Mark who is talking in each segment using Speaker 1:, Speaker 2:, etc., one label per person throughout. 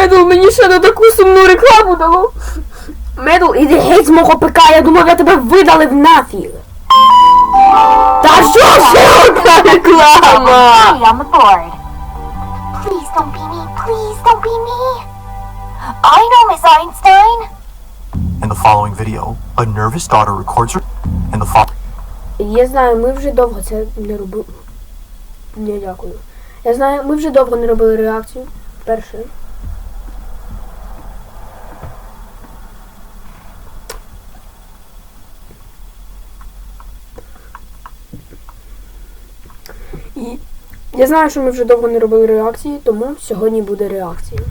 Speaker 1: Медл мені ще на таку сумну рекламу дало. Медл, іди геть з мого ПК, я думав, я тебе видалив нафіг. Та що ще одна реклама?
Speaker 2: I'm aboard. Please don't be me. Please don't be me. I know Miss Einstein.
Speaker 3: In the following video, a nervous daughter records her in the following.
Speaker 1: Я знаю, ми вже довго це не робили. Ні, дякую. Я знаю, ми вже довго не робили реакцію. Перше. І я знаю, що ми вже довго не робили реакції, тому сьогодні буде реакція.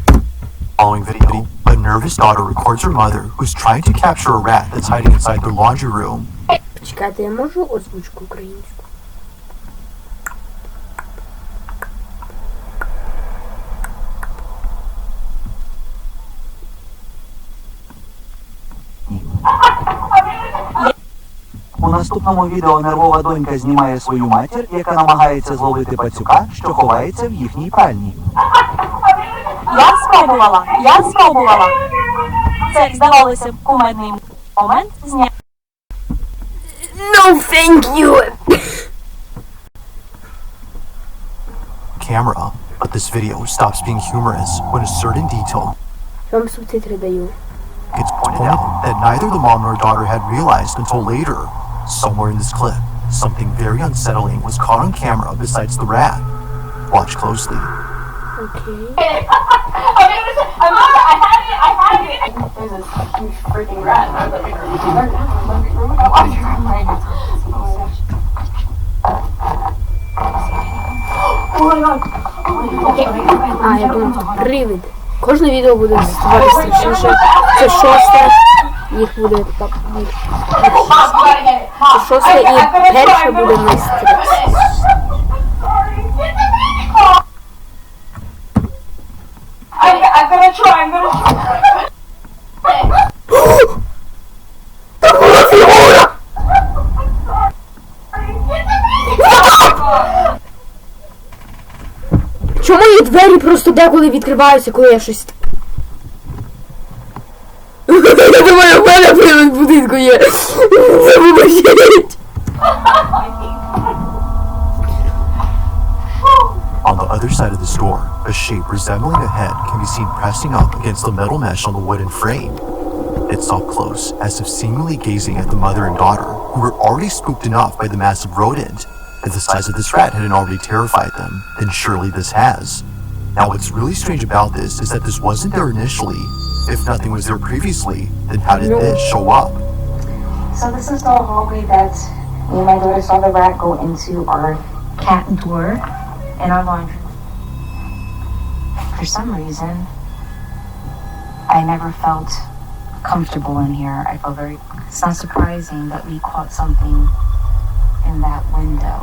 Speaker 3: Following video, a nervous daughter records her mother who's trying to capture a rat that's hiding inside their laundry room.
Speaker 1: Чекайте, я можу озвучку українську?
Speaker 4: У наступному відео нервова донька знімає свою матір, яка намагається зловити пацюка, що ховається в їхній пральні.
Speaker 5: Я спробувала. Це, здавалося б, кумедний момент зняти.
Speaker 1: No, thank you!
Speaker 3: Camera, but this video stops being humorous when a certain detail
Speaker 1: Вам субтитри даю.
Speaker 3: gets pointed out that neither the mom nor daughter had realized until later. Somewhere in this clip, something very unsettling was caught on camera besides the rat. Watch closely.
Speaker 1: Окей.
Speaker 5: I had it. There's this huge freaking rat in the
Speaker 1: А, я думав, привид. Кожне відео буде ставати страшніше. Це шосте. Їх буде так. Це шосте і перше буде найстрес.
Speaker 5: I'm gonna try.
Speaker 1: Чому мої двері просто деколи відкриваються, коли я щось... Я думаю, в мене привид в будинку є. Вибачіть.
Speaker 3: On the other side of this door, a shape resembling a head can be seen pressing up against the metal mesh on the wooden frame. It's up close, as if seemingly gazing at the mother and daughter, who were already spooked enough by the massive rodent. If the size of this rat hadn't already terrified them, then surely this has. Now what's really strange about this is that this wasn't there initially. If nothing was there previously, then how did this show up?
Speaker 6: So this is the hallway that me and my daughter saw the rat go into our cat door in our laundry. For some reason, I never felt comfortable in here. I felt very... It's not surprising that we caught something in that window.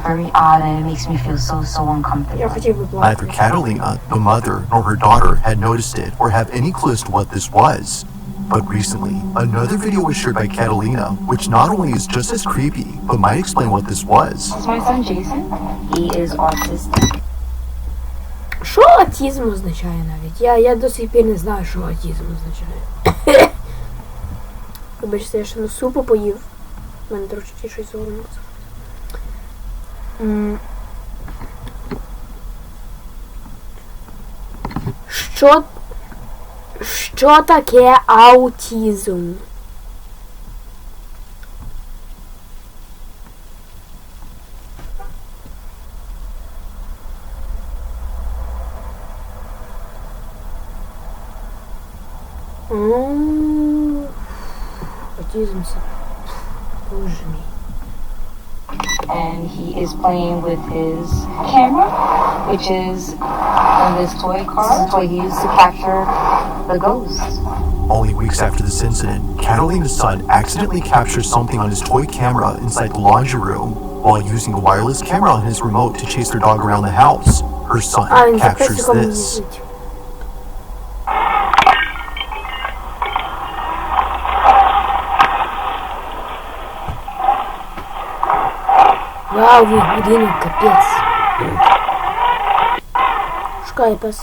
Speaker 6: Very odd, and it makes me feel so uncomfortable.
Speaker 1: Я хотів би
Speaker 3: Neither Catalina, the mother, nor her daughter had noticed it or have any clue as to what this was. But recently, another video was shared by Catalina, which not only is just as creepy, but might explain what this was.
Speaker 6: This is my son Jason. He is autistic.
Speaker 1: Що аутизм означає навіть? Я до сих пір не знаю, що аутизм означає. Вибачте, я ще на супу поїв. У мене трошки щось горло. Що таке аутизм? Аутизм це... Боже мій.
Speaker 6: And he is playing with his camera, which is on this toy car. This is what he used to capture the ghosts.
Speaker 3: Only weeks after this incident, Catalina's son accidentally captures something on his toy camera inside the laundry room while using a wireless camera on his remote to chase their dog around the house. Her son captures this.
Speaker 1: Вау, будинок, капець. Шукай пес.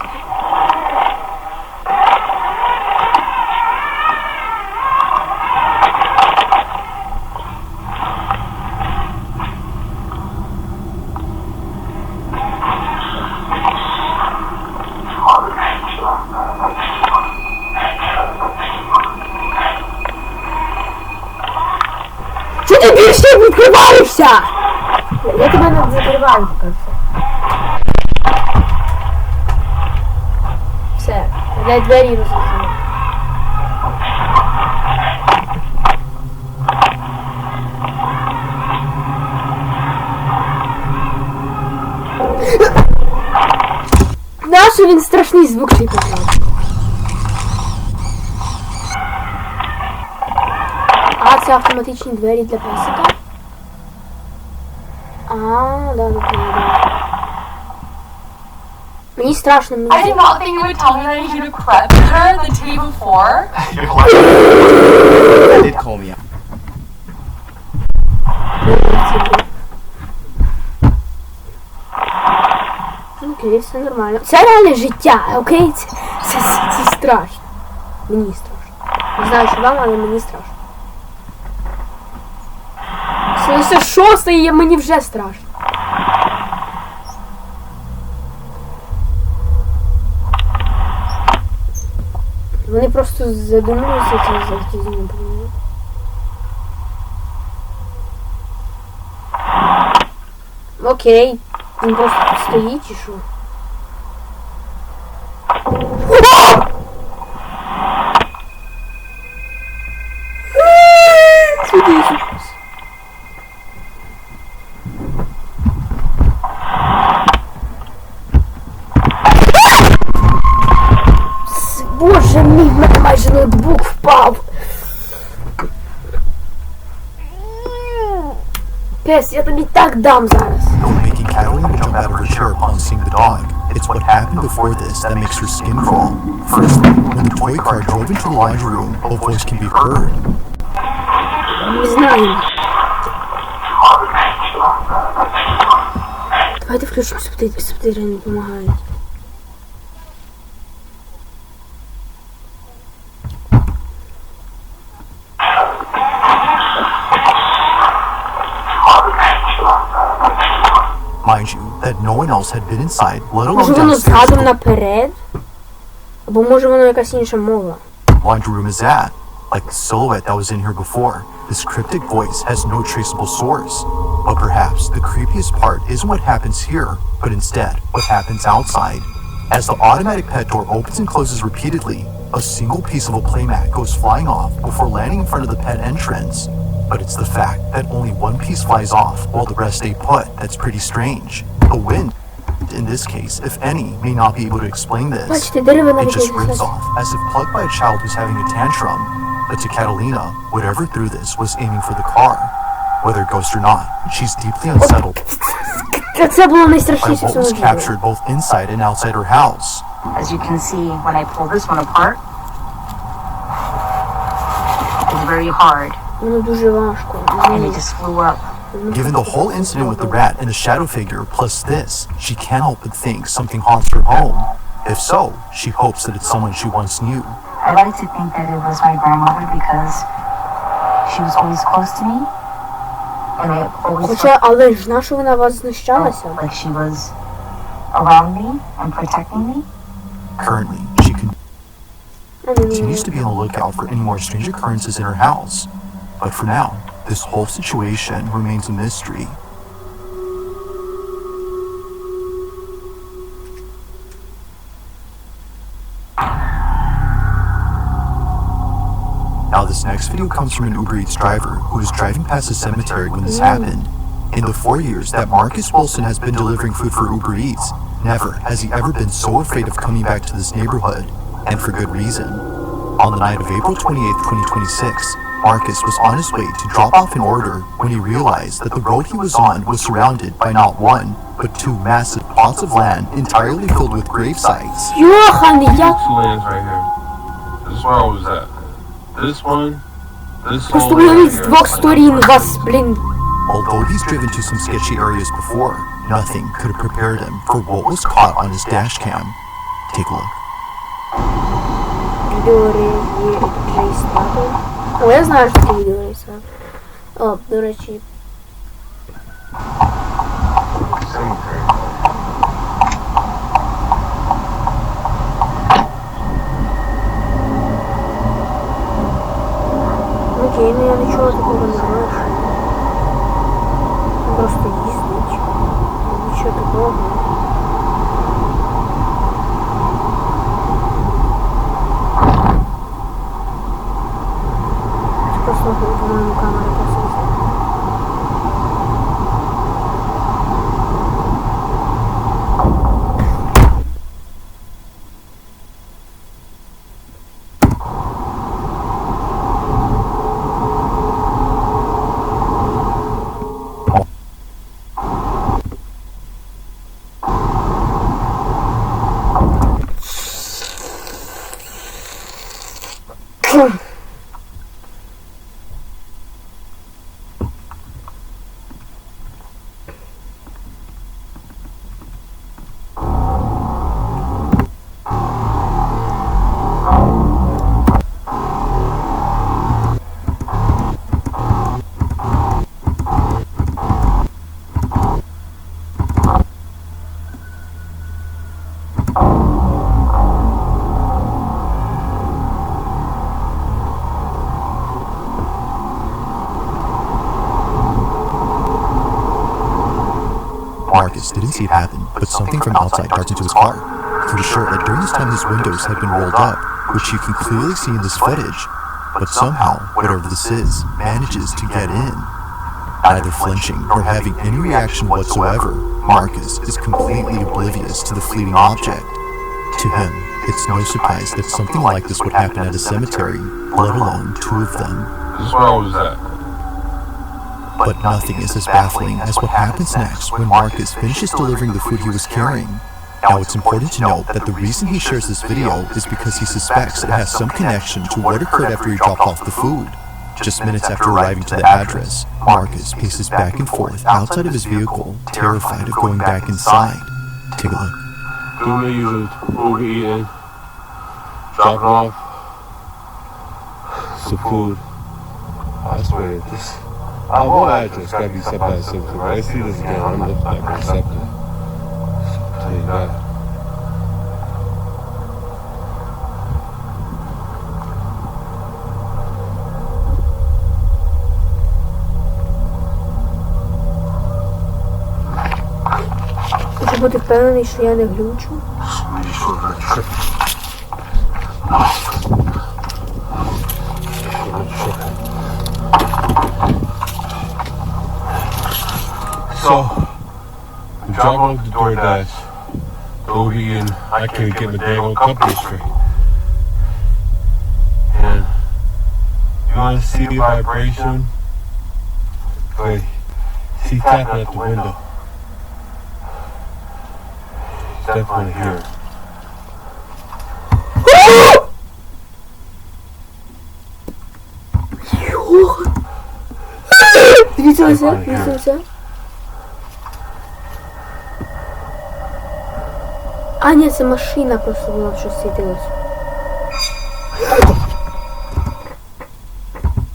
Speaker 1: життя! Я тебе не закриваю поки все. Все, дай двері розв'язали. Нащо він страшний звук цей показав? А, це автоматичні двері для песика. А, да. Мені страшно, мені...
Speaker 5: I did not think you would tell me that I needed to prep her the day before.
Speaker 3: They did call me out.
Speaker 1: Окей, все нормально. Це реальне життя, окей? Це страшно. Мені страшно. Не знаю, що вам, але мені страшно. Це 6 і мені вже страшно. Вони просто задумуються ці за автизмом. Окей. Він просто тут стоїть чи що? Сюди. Боже мій, в мене майже ноутбук впав. Пес, я тобі так дам зараз.
Speaker 3: Making Catalina jump out of her chair upon seeing the dog. It's what happened before this that makes her skin crawl. Firstly, when the toy car drove into the laundry room, a voice can be heard.
Speaker 1: Не знаю. Давайте включимо субтитри, не допомагають.
Speaker 3: Mind you, that no one else had been inside, let alone
Speaker 1: Може воно
Speaker 3: downstairs.
Speaker 1: задом наперед? Або може воно якась інша мова?
Speaker 3: Laundry room is at. Like the silhouette that was in here before, this cryptic voice has no traceable source. But perhaps the creepiest part isn't what happens here, but instead what happens outside. As the automatic pet door opens and closes repeatedly, a single piece of a playmat goes flying off before landing in front of the pet entrance. But it's the fact that only one piece flies off while the rest stay put that's pretty strange. The wind, in this case, if any, may not be able to explain this.
Speaker 1: Бачите, дерева
Speaker 3: It
Speaker 1: навіть
Speaker 3: just
Speaker 1: не
Speaker 3: rips
Speaker 1: знають.
Speaker 3: off, as if plucked by a child who's having a tantrum. But to Catalina, whatever threw this was aiming for the car. Whether ghost or not, she's deeply unsettled
Speaker 1: Це було
Speaker 3: by
Speaker 1: найстрашніше в
Speaker 3: what
Speaker 1: цьому
Speaker 3: was
Speaker 1: відео.
Speaker 3: captured both inside and outside her house.
Speaker 6: As you can see, when I pull this one apart, it's very hard,
Speaker 1: Воно дуже важко.
Speaker 6: and it just flew up.
Speaker 3: Given the whole incident with the rat and the shadow figure, plus this, she can't help but think something haunts her home. If so, she hopes that it's someone she once knew.
Speaker 6: I like to think that it was my grandmother because she was always close to me, and I always
Speaker 1: Хоча, але ж на що вона вас знущалася?
Speaker 6: felt like she was around me and protecting me.
Speaker 3: Currently, she continues to be on the lookout for any more strange occurrences in her house. But for now, this whole situation remains a mystery. Now this next video comes from an Uber Eats driver who was driving past the cemetery when this happened. In the 4 years that Marcus Wilson has been delivering food for Uber Eats, never has he ever been so afraid of coming back to this neighborhood, and for good reason. On the night of April 28th, 2026, Marcus was on his way to drop off an order when he realized that the road he was on was surrounded by not one, but 2 massive plots of land entirely filled with grave sites.
Speaker 1: Йоханий, я...
Speaker 7: Two lands right here. This is where I was at. This one, this
Speaker 1: Просто
Speaker 7: whole land
Speaker 1: уявіть з
Speaker 7: here.
Speaker 1: двох сторін вас, блін.
Speaker 3: Although he's driven to some sketchy areas before, nothing could have prepared him for what was caught on his dash cam. Take a look.
Speaker 1: Відеореєстратор. О, я знаю, що це відеореєстратор. О, до речі.
Speaker 7: Cemetery.
Speaker 1: Окей, ну я нічого такого не знаю. Ого. Просто, по-моєму, камера проситься.
Speaker 3: Marcus didn't see it happen, but something from outside darts into his car. He was sure that during this time his windows had been rolled up, which you can clearly see in this footage. But somehow, whatever this is, manages to get in. Neither flinching nor having any reaction whatsoever, Marcus is completely oblivious to the fleeting object. To him, it's no surprise that something like this would happen at a cemetery, let alone two of them.
Speaker 7: This is where I was at.
Speaker 3: But nothing is as baffling as what happens next when Marcus finishes delivering the food he was carrying. Now it's important to note that the reason he shares this video is because he suspects it has some connection to what occurred after he dropped off the food. Just minutes after arriving to the address, Marcus paces back and forth outside of his vehicle, terrified of going back inside. Take a look.
Speaker 7: Do we usually Uber eating, dropping off some food? I swear, this our whole address gotta be set by something. When I see this again, I'm not gonna accept it. I'll tell you that.
Speaker 1: Хочу бути впевнений, що я не глючу.
Speaker 7: So, I'm dropping off the DoorDash, Odie, and I can't get my dang old company straight. And you want to see the vibration? Wait, see tapping at the window. He's definitely here.
Speaker 1: Дивіться оце, дивіться оце. А, ні, це машина просто була, що світилась.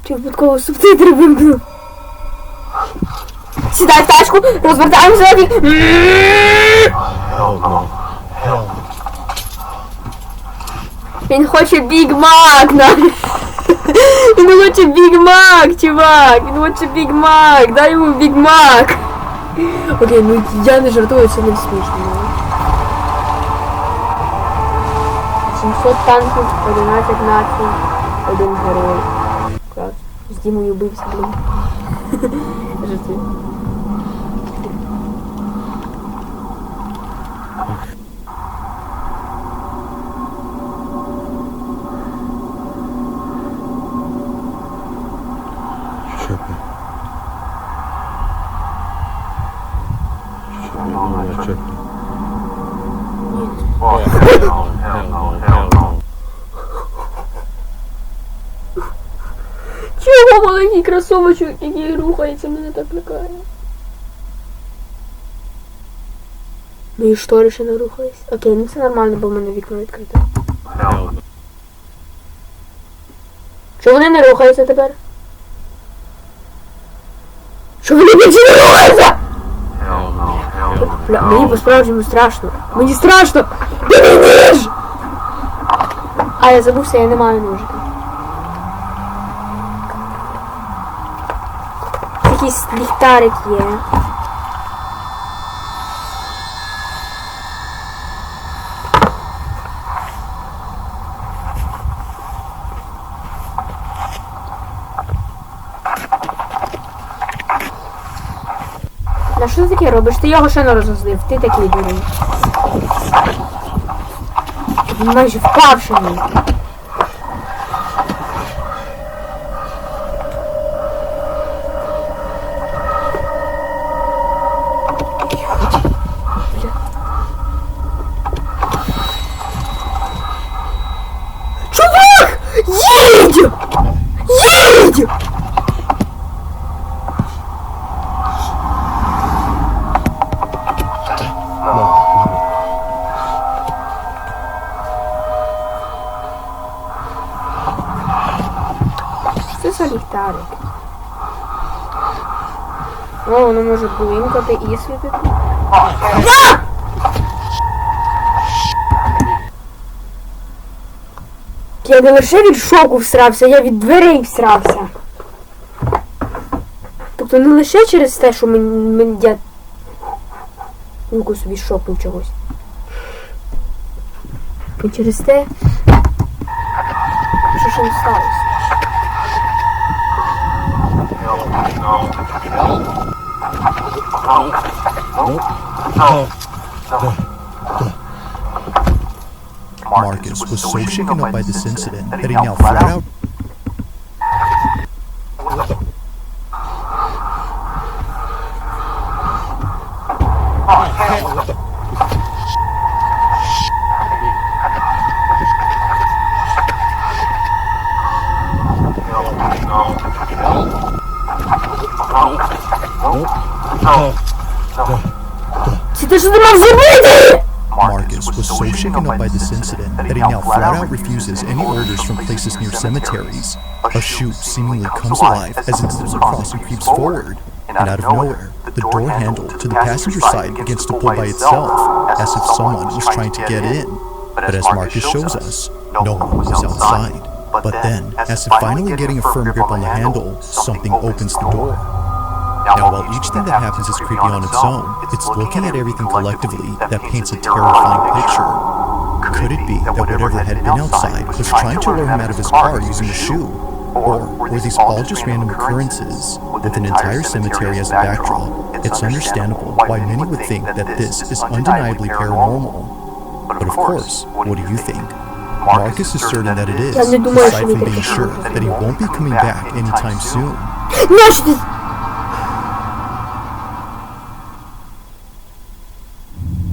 Speaker 1: Чи випадково субтитри вимкнув? Сідай в тачку, розвертаємося і...
Speaker 7: Hell no. Hell no.
Speaker 1: Він хоче Біг Мак, Він хоче Біг Мак, чувак! Він хоче Біг Мак! Дай йому Біг Мак! Окей, ну я не жартую, це не смішно. 700 танків, 11 націй, 1 герой. Клас. З Дімою бився, блін. Жартую.
Speaker 7: Tripping. I'm tripping. Oh, hell no.
Speaker 1: Чого маленький кросовочок, який рухається, мене так лякає? Мої штори ще не рухались. Окей, ну це нормально, бо в мене вікно відкрите. Чого вони не рухаються тепер? Чого вони більше не рухаються? Бля, мені по-справжньому страшно. Мені страшно! Мені ніж! А, я забувся, я не маю ножика. Якийсь ліхтарик є. На що ти таке робиш? Ти його ще не розозлив, ти такий дурний. Він майже впавшений. Чувак! Їдь! Їдь! Що це за ліхтарик? О, воно може блимкати і світити. А! Я не лише від шоку всрався, я від дверей всрався. Тобто не лише через те, що я собі шокнув чогось. І через те, що ще не сталося.
Speaker 3: Marcus was so shaken up by this incident that he now flat out
Speaker 1: Ти що ти мав зробити?
Speaker 3: Marcus was so shaken up by this incident that he now flat out refuses any orders from places near cemeteries. A chute seemingly comes alive as it moves across and creeps forward. And out of nowhere, the door handle to the passenger side begins to pull by itself, as if someone was trying to get in. But as Marcus shows us, no one was outside. But then, as if finally getting a firm grip on the handle, something opens the door. Now, while each thing that happens is creepy on its own, it's looking at everything collectively that paints a terrifying picture. Could it be that whatever had been outside was trying to lure him out of his car using a shoe? Or were these all just random occurrences? With an entire cemetery as a backdrop, it's understandable why many would think that this is undeniably paranormal. But of course, what do you think? Marcus is certain that it is, aside from being sure that he won't be coming back anytime soon.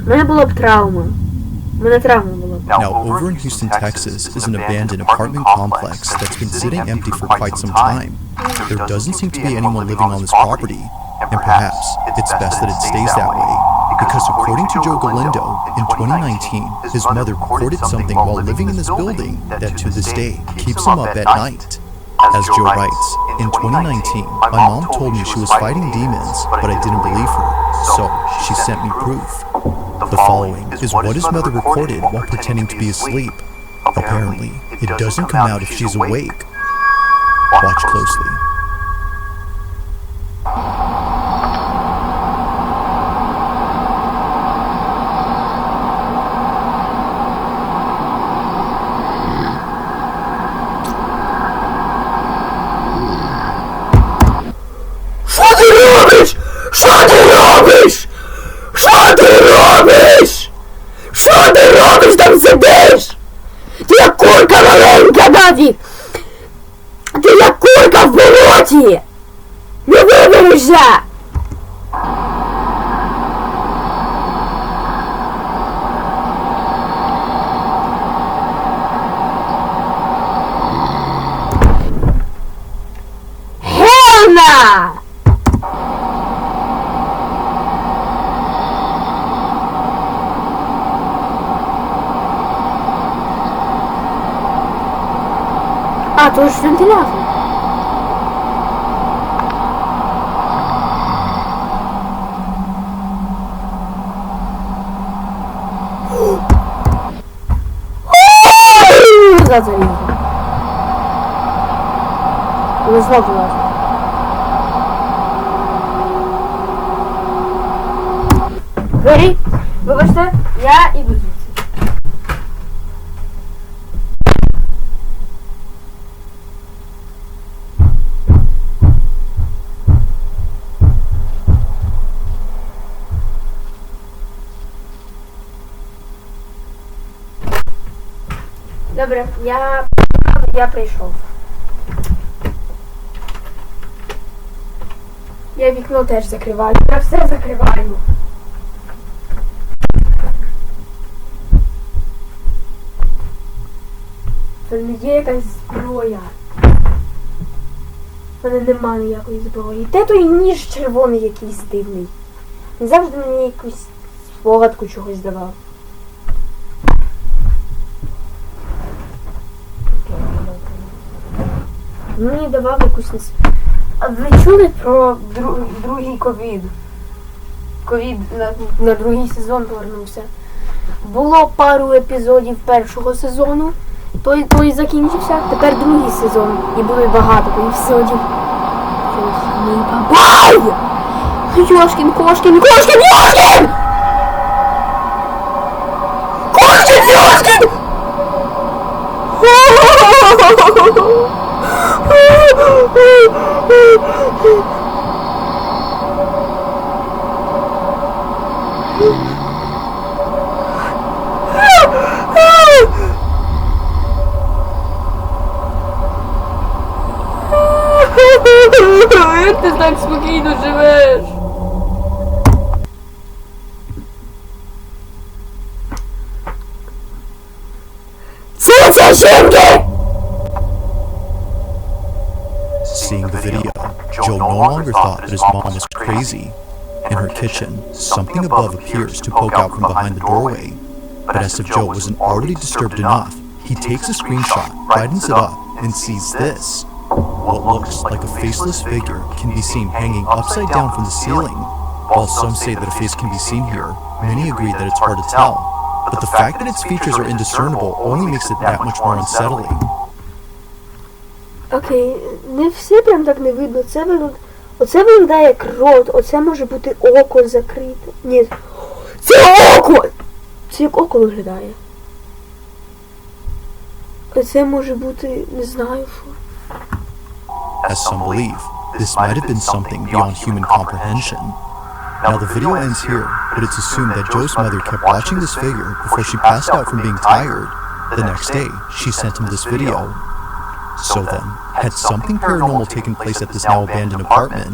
Speaker 1: У мене була б травма. У мене травма була б.
Speaker 3: Now, over in Houston, Texas, is an abandoned apartment complex that's been sitting empty for quite some time. There doesn't seem to be anyone living on this property, and perhaps it's best that it stays that way, because according to Joe Galindo, in 2019, his mother recorded something while living in this building that to this day keeps him up at night. As Joe writes, in 2019, my mom told me she was fighting demons, but I didn't believe her, so she sent me proof. The following is what his mother recorded while pretending to be asleep. Apparently, it doesn't come out if she's awake. Watch closely.
Speaker 1: Що ти робиш? Що ти робиш? Що ти робиш? Що ти робиш, там сидиш? Ти як курка маленька, Давід! Ти як курка в болоті! Не виберешся! Гена! А, то ж вентилятор. Назад залізу. Не знову лазу. Двері, вибачте, я іду звідси. Добре, я прийшов. Я вікно теж закриваю. Я все закриваю. Це не є якась зброя. У мене нема ніякої зброї. Де той ніж червоний якийсь дивний? Він завжди мені якусь спогадку чогось давав. Мені давав якусь... А ви чули про другий ковід? Ковід на другий сезон повернувся. Було пару епізодів першого сезону. Той закінчився, тепер другий сезон. І буде багато епізодів. Бабай! Йошкін, кошкін, кошкін, Йошкін! Кошкін, Йошкін! Як ти так спокійно живеш? Це жінки!
Speaker 3: Seeing the video, Joe no longer thought that his mom was crazy. In her kitchen, something above appears to poke out from behind the doorway. But as if Joe wasn't already disturbed enough, he takes a screenshot, brightens it up, and sees this. What looks like a faceless figure can be seen hanging upside down from the ceiling. While some say that a face can be seen here, many agree that it's hard to tell. But the fact that its features are indiscernible only makes it that much more unsettling.
Speaker 1: Окей, не все прям так не видно. Оце виглядає як рот, оце може бути око закрите. Ні, це око! Це як око виглядає. Оце може бути, не знаю що.
Speaker 3: As some believe, this might have been something beyond human comprehension. Now the video ends here, but it's assumed that Joe's mother kept watching this figure before she passed out from being tired. The next day, she sent him this video. So then, had something paranormal taken place at this now abandoned apartment?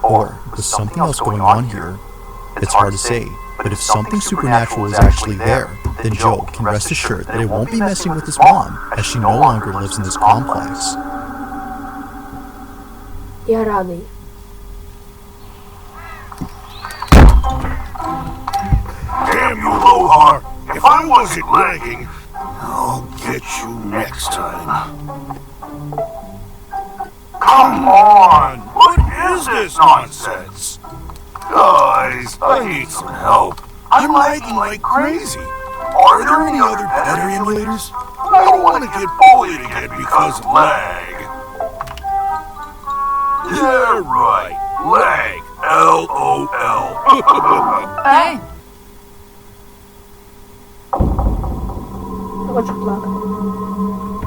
Speaker 3: Or was something else going on here? It's hard to say, but if something supernatural is actually there, then Joe can rest assured that it won't be messing with his mom, as she no longer lives in this complex.
Speaker 1: Я радий.
Speaker 8: Damn you, Lohar! If I wasn't lagging, I'll get you next time. Come on! What is this nonsense? Guys, I need some help. I'm lagging like crazy. Are there any other better emulators? I don't want to get bullied again because of lag. Yeah, right. Lag. LOL.
Speaker 5: Ей!
Speaker 1: Хочу плакати.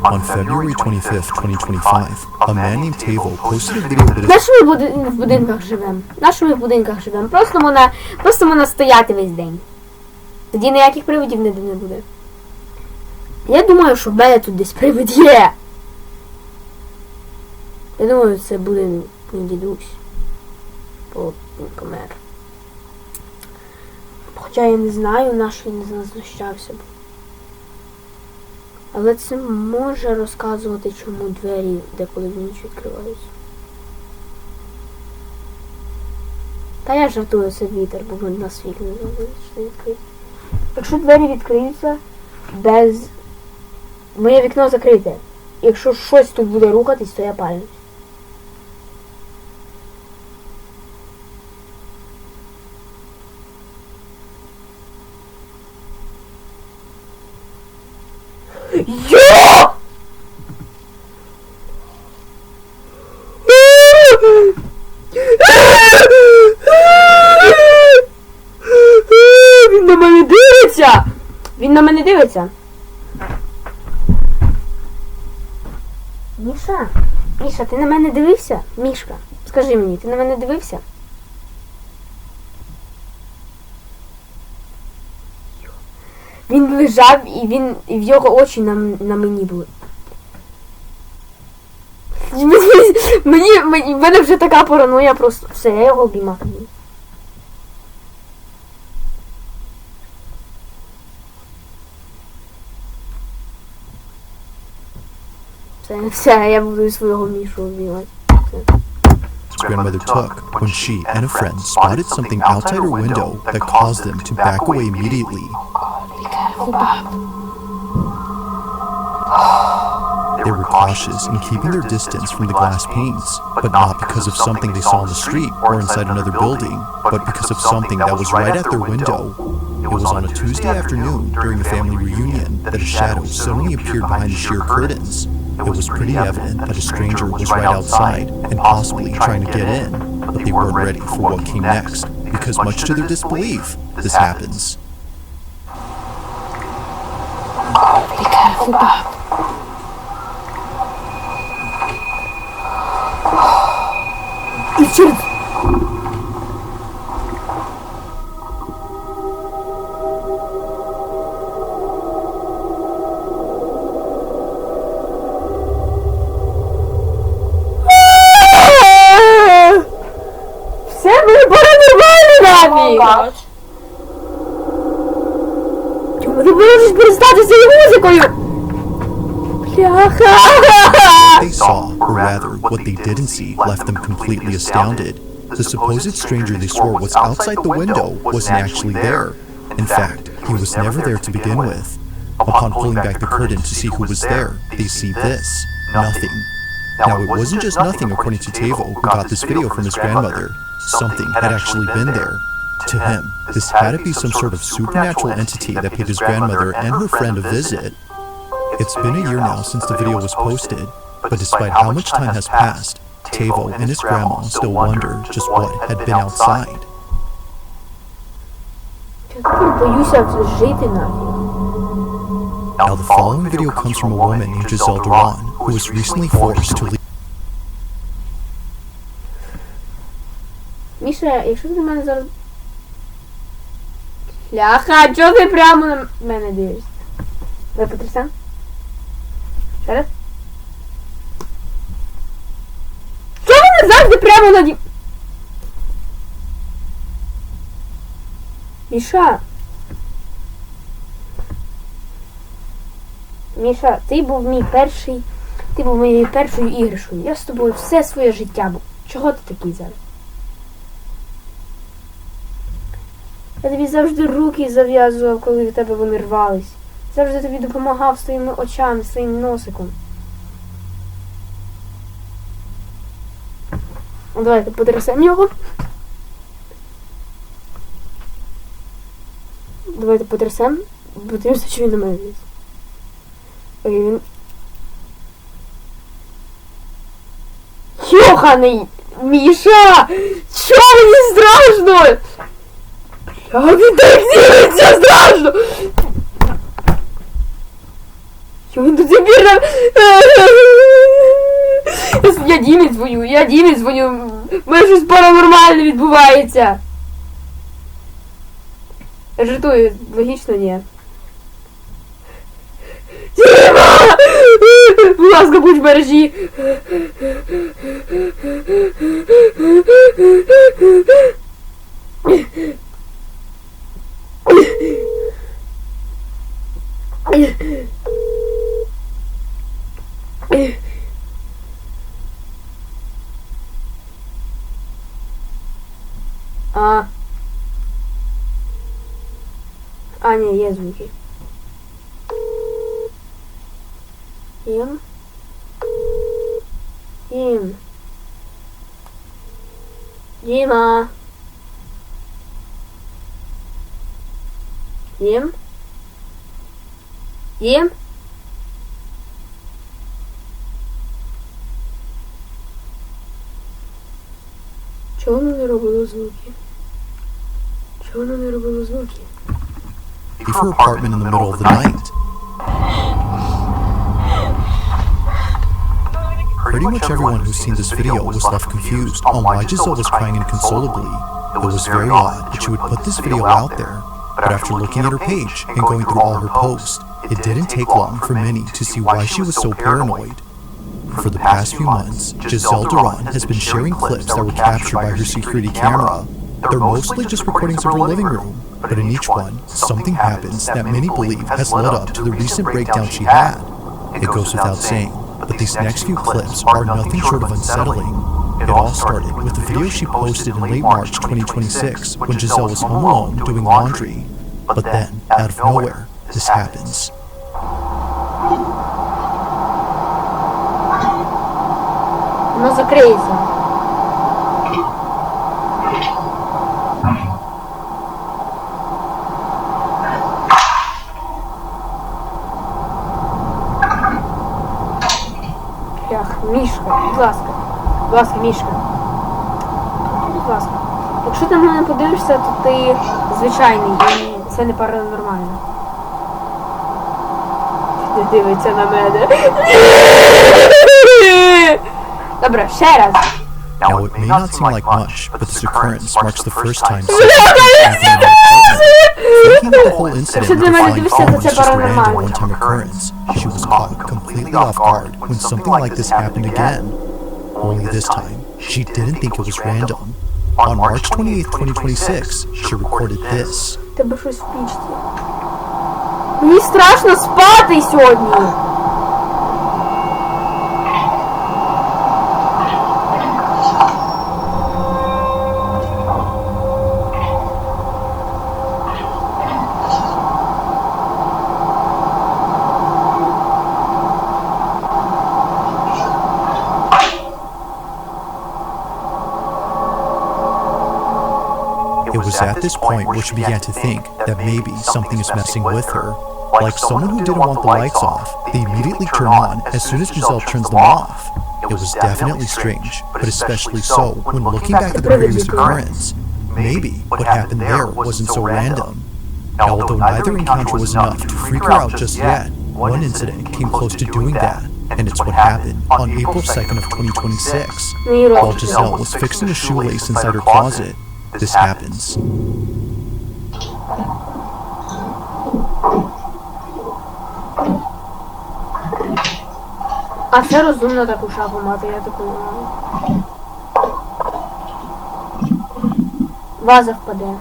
Speaker 3: On February 25th, 2025, a man named Tavo posted a video that is
Speaker 1: На що ми в будинках живемо? На що ми в будинках живемо? Просто можна стояти весь день. Тоді ніяких привидів не буде. Я думаю, що в мене тут десь привид є. Я думаю, це буде мій дідусь. Бо він помер. Хоча я не знаю, на що він з нас знущався. Але це може розказувати, чому двері деколи в ніч відкриваються. Та я жартую, це вітер, бо на світ не залишиться відкрити. Якщо двері відкриються без... Моє вікно закрите. Якщо щось тут буде рухатись, то я пальнусь. Йо! Він на мене дивиться! Він на мене дивиться! Міша! Міша, ти на мене дивився? Мішка, скажи мені, ти на мене дивився? Він лежав і в його очі на мені були. В мене вже така параноя просто. Все, я його обіймати буду. Все, я буду свого Мішу обіймати.
Speaker 3: His grandmother took when she and a friend spotted something outside her window that caused them to back away immediately. They were cautious in keeping their distance from the glass panes, but not because of something they saw on the street or inside another building, but because of something that was right at their window. It was on a Tuesday afternoon during a family reunion that a shadow suddenly appeared behind the sheer curtains. It was pretty evident that a stranger was right outside and possibly trying to get in, but they weren't ready for what came next, because much to their disbelief, this happens.
Speaker 6: Be careful, Bob.
Speaker 1: Все було паранормально навіть! Чому ти можеш перестати цією музикою? Бляха!
Speaker 3: What they saw, or rather, what they didn't see, left them completely astounded. The supposed stranger they swore was outside the window wasn't actually there. In fact, he was never there to begin with. Upon pulling back the curtain to see who was there, they see this. Nothing. Now, it wasn't just nothing according to Tavo, who got this video from his grandmother. Something had actually been there. To him, this had to be some sort of supernatural entity that paid his grandmother and her friend a visit. It's been a year now since the video was posted, but despite how much time has passed, Tavo and his grandma still wonder just what had been outside. Now, the following video comes from a woman named Giselle Duran, who was recently forced to leave.
Speaker 1: Міша, якщо ти на мене зараз... Ляха, чого ти прямо на мене дивишся? Давай потрясем. Ще раз. Чого ви завжди прямо наді... Міша. Міша, ти був мій перший... Ти був моєю першою іграшкою. Я з тобою все своє життя був. Чого ти такий зараз? Я тобі завжди руки зав'язував, коли в тебе вони рвались. Завжди тобі допомагав своїми очами, своїм носиком. Давайте потрясемо його. Давайте потрясемо. Подивимося, що він на мене дивиться. Окей, він... Йоханий! Міша! Чого мені страшно? Як він так дивиться, страшно! Чого він тут забірно? Я Дімі дзвоню. У мене щось паранормальне відбувається. Я жартую, логічно ні. Діма! Будь ласка, будь в мережі. Ні, є звуки. Дім? Діма? Дім? Чого воно не робило звуки?
Speaker 3: Leave her apartment in the middle of the night. Pretty much everyone who's seen this video was left confused on why Giselle was crying inconsolably. It was very odd that she would put this video out there. But after looking at her page and going through all her posts, it didn't take long for many to see why she was so paranoid. For the past few months, Giselle Duran has been sharing clips that were captured by her security camera. They're mostly just recordings of her living room, but in each one, something happens that many believe has led up to the recent breakdown she had. It goes without saying, but these next few clips are nothing short of unsettling. It all started with the video she posted in late March 2026 when Giselle was home alone doing laundry. But then, out of nowhere, this happens.
Speaker 1: Воно закриється. Мішка, будь ласка. Будь ласка, Мішка. Будь ласка. Якщо ти на мене подивишся, то ти звичайний, і це не паранормально. Ти дивиться на мене. Добре, ще раз.
Speaker 3: Now, it may not seem like much, but this occurrence marks the first time something happened in her apartment. Thinking that the whole incident with the flying phone was just a random one-time occurrence, she was caught completely off guard when something like this happened again. Only this time, she didn't think it was random. On March 28, 2026, she recorded this.
Speaker 1: Тебе щось в пічці. Мені страшно спати сьогодні.
Speaker 3: It was at this point where she began to think that maybe something is messing with her. Like someone who didn't want the lights off, they immediately turn on as soon as Giselle turns them off. It was definitely strange, but especially so when looking back at the previous occurrence. Maybe what happened there wasn't so random. Now, although neither encounter was enough to freak her out just yet, one incident came close to doing that, and it's what happened on April 2nd of 2026. While Giselle was fixing a shoelace inside her closet, this happens.
Speaker 1: А це розумно таку шапу мати, я таку маю. Ваза впаде.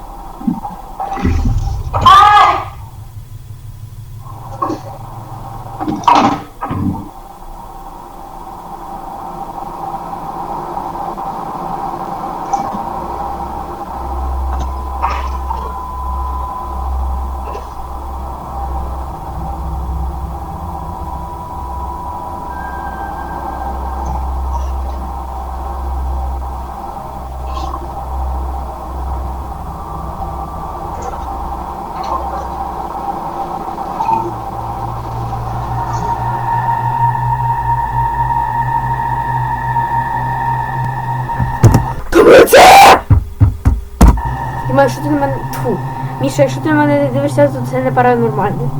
Speaker 1: Діма, якщо ти на мене... Тьфу. Міша, якщо ти на мене не дивишся, то це не паранормально.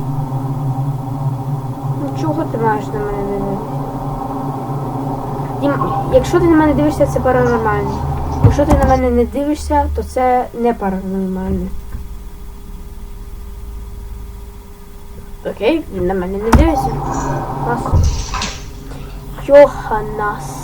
Speaker 1: Ну чого ти маєш на мене не дивитися? Діма, якщо ти на мене дивишся, це паранормально. Якщо ти на мене не дивишся, то це не паранормально. Окей, він на мене не дивиться. Класно. Йоханас.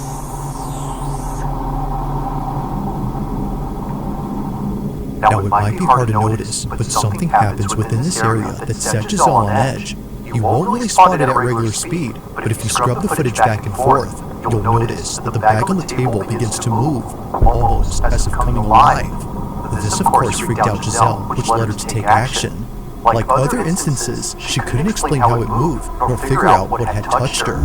Speaker 3: Now, it might be hard to notice, but something happens within this area that sets Giselle on edge. You won't really spot it at regular speed, but if you scrub the footage back and forth, you'll notice that the bag on the table begins to move, almost as if coming alive. This, of course, freaked out Giselle, which led her to take action. Like other instances, she couldn't explain how it moved, nor figure out what had touched her.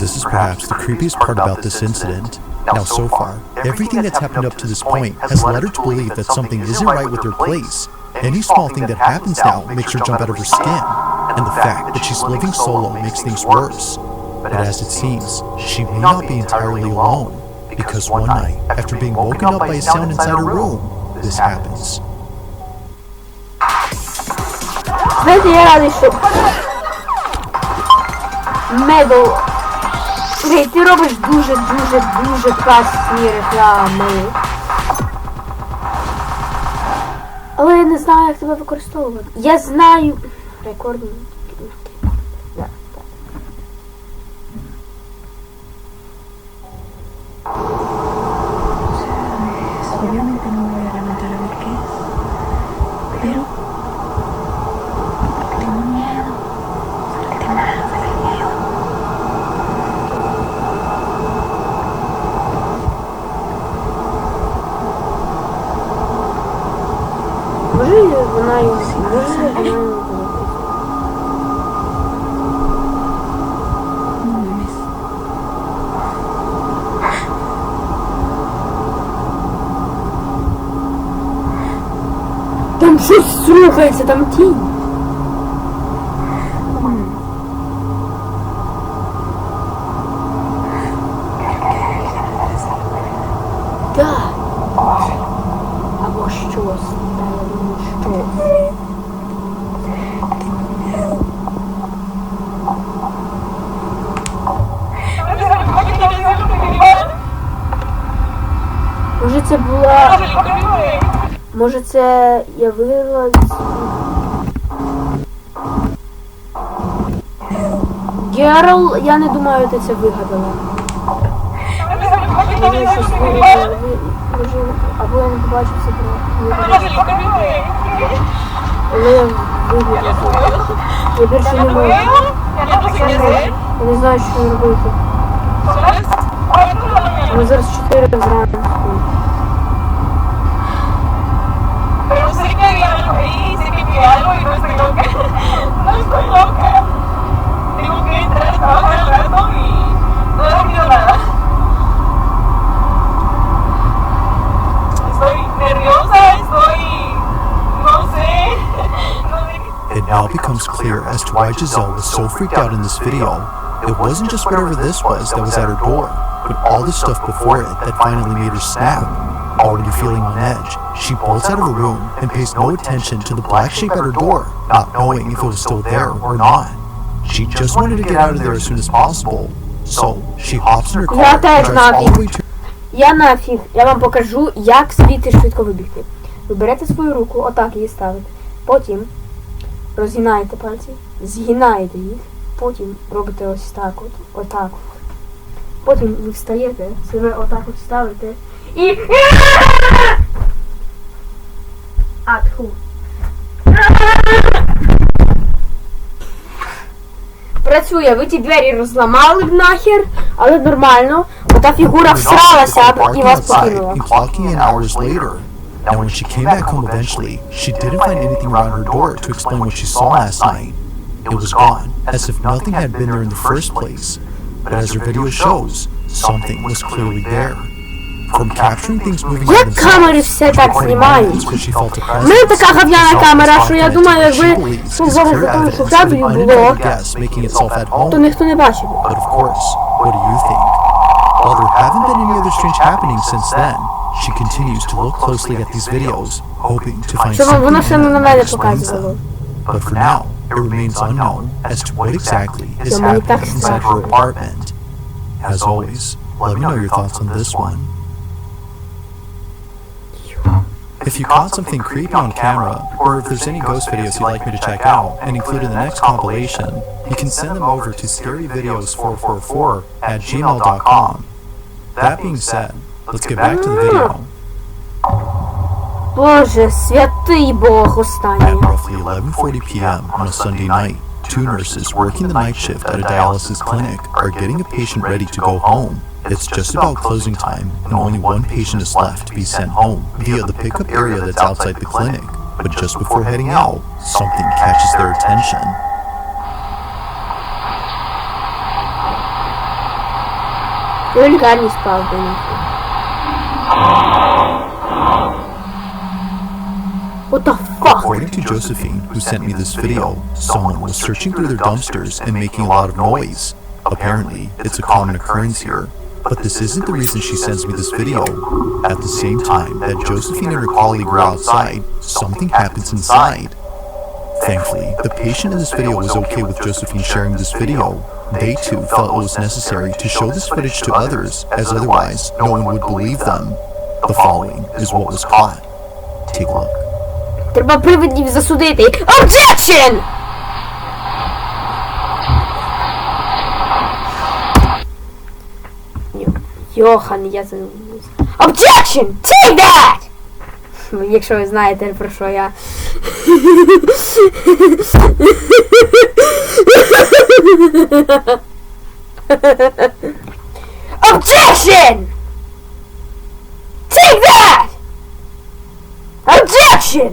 Speaker 3: This is perhaps the creepiest part about this incident. Now, so far, everything that's happened up to this point has led her to believe that something isn't right with her place. Any small thing that happens now makes her jump out of her skin, and the fact that she's living solo makes things worse. But as it seems, she may not be entirely alone, because one night, after being woken up by a sound inside her room, this happens.
Speaker 1: Знаєте, я радий, що... Медал... Гей, ти робиш дуже класні реклами. Але я не знаю, як тебе використовувати. Я знаю... Рекордні. Да, так.
Speaker 6: Obviamente no voy a lamentar a ver qué es, pero tengo miedo. Tengo miedo.
Speaker 1: Може вона і може вона і не
Speaker 6: No mames.
Speaker 1: Там щось рухається, там тінь. Да. Або щось. Да, я думаю, щось. Може це була... Може це я виграла... Герл, я не думаю, ти це вигадала. Може щось вигадала. Може, або я не побачив це про... Але я вигадала. Я більше не можу. Я не знаю, що робити. Ми зараз 4 зранку.
Speaker 5: Pero sé que hay algo ahí, sé que vi algo y no estoy loca. No estoy loca. Tengo que entrar a trabajar al rato y no he dormido nada. Estoy nerviosa, estoy... no sé. No sé.
Speaker 3: It now becomes clear as to why Giselle was so freaked out in this video. It wasn't just whatever this was that was at her door, but all the stuff before it that finally made her snap. Already feeling on edge, she bolts out of the room and pays no attention to the black shape at her door, not knowing if it was still there or not. She just wanted to get out of there as soon as possible, so she hops in her car and drives all the way to...
Speaker 1: Я нафіг, я вам покажу, як звідти швидко вибігти. Ви берете свою руку, отак її ставите. Потім розгинаєте пальці, згинаєте їх, потім робите ось так от, отак от. Потім ви встаєте, себе отак от ставите і... Атху. Працює, ви ті двері розламали б нахер, але нормально. Ота фігура всралася б і вас покинула.
Speaker 3: And clocking in hours later. Now when she came back home eventually, she didn't find anything around her door to explain what she saw last night. It was gone, as if nothing had been there in the first place. But as her video shows, something was clearly there. From capturing things moving by
Speaker 1: Як
Speaker 3: themselves
Speaker 1: камери все так
Speaker 3: to recording
Speaker 1: знімають?
Speaker 3: moments where she felt a
Speaker 1: У мене
Speaker 3: presence,
Speaker 1: така говняна
Speaker 3: Giselle's
Speaker 1: камера, що я
Speaker 3: confidence
Speaker 1: думаю,
Speaker 3: that she
Speaker 1: якби
Speaker 3: believes
Speaker 1: тут
Speaker 3: is
Speaker 1: зараз
Speaker 3: clear
Speaker 1: такою
Speaker 3: evidence of an
Speaker 1: шухлядою було,
Speaker 3: uninvited guest making itself at
Speaker 1: то
Speaker 3: home.
Speaker 1: ніхто не бачив.
Speaker 3: But of course, what do you think? While there haven't been any other strange happenings since then, she continues to look closely at these videos, hoping to find
Speaker 1: Щоб
Speaker 3: something
Speaker 1: воно
Speaker 3: in
Speaker 1: все
Speaker 3: them
Speaker 1: на
Speaker 3: that
Speaker 1: мене
Speaker 3: explains
Speaker 1: показувало.
Speaker 3: them. But for now, it remains unknown as to what exactly is
Speaker 1: Що мені так
Speaker 3: happening inside her apartment. As always, let me know your thoughts on this one. If you caught something creepy on camera, or if there's any ghost videos you'd like me to check out and include in the next compilation, you can send them over to scaryvideos444@gmail.com. That being said, let's get back to the video.
Speaker 1: Боже, святий Бог останній.
Speaker 3: At roughly 11:40 p.m. on a Sunday night, two nurses working the night shift at a dialysis clinic are getting a patient ready to go home. It's just about closing time, and only one patient is left to be sent home via the pickup area that's outside the clinic. But just before heading out, something catches their attention.
Speaker 1: Я в лікарні спав, блін. What the fuck?
Speaker 3: According to Josephine, who sent me this video, someone was searching through their dumpsters and making a lot of noise. Apparently, it's a common occurrence here. But this isn't the reason she sends me this video. At the same time that Josephine and her colleague were outside, something happens inside. Thankfully, the patient in this video was okay with Josephine sharing this video. They too felt it was necessary to show this footage to others, as otherwise no one would believe them. The following is what was caught. Take a look.
Speaker 1: Треба привидів засудити. Objection! Йохан, я це... Objection! Take that! Якщо ви знаєте, про що я. Objection! Take that! Objection!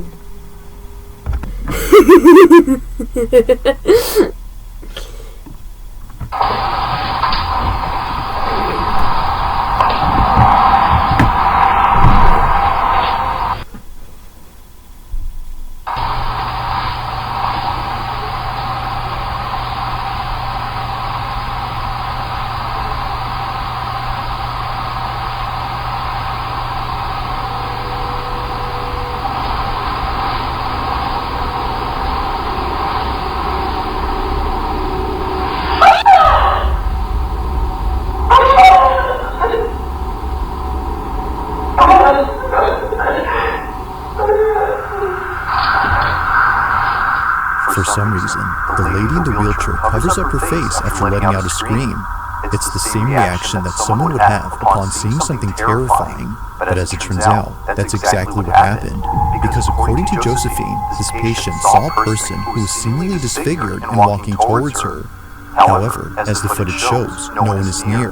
Speaker 3: For some reason, the lady in the wheelchair covers up her face after letting out a scream. It's the same reaction that someone would have upon seeing something terrifying, but as it turns out, that's exactly what happened. Because according to Josephine, this patient saw a person who was seemingly disfigured and walking towards her. However, as the footage shows, no one is near,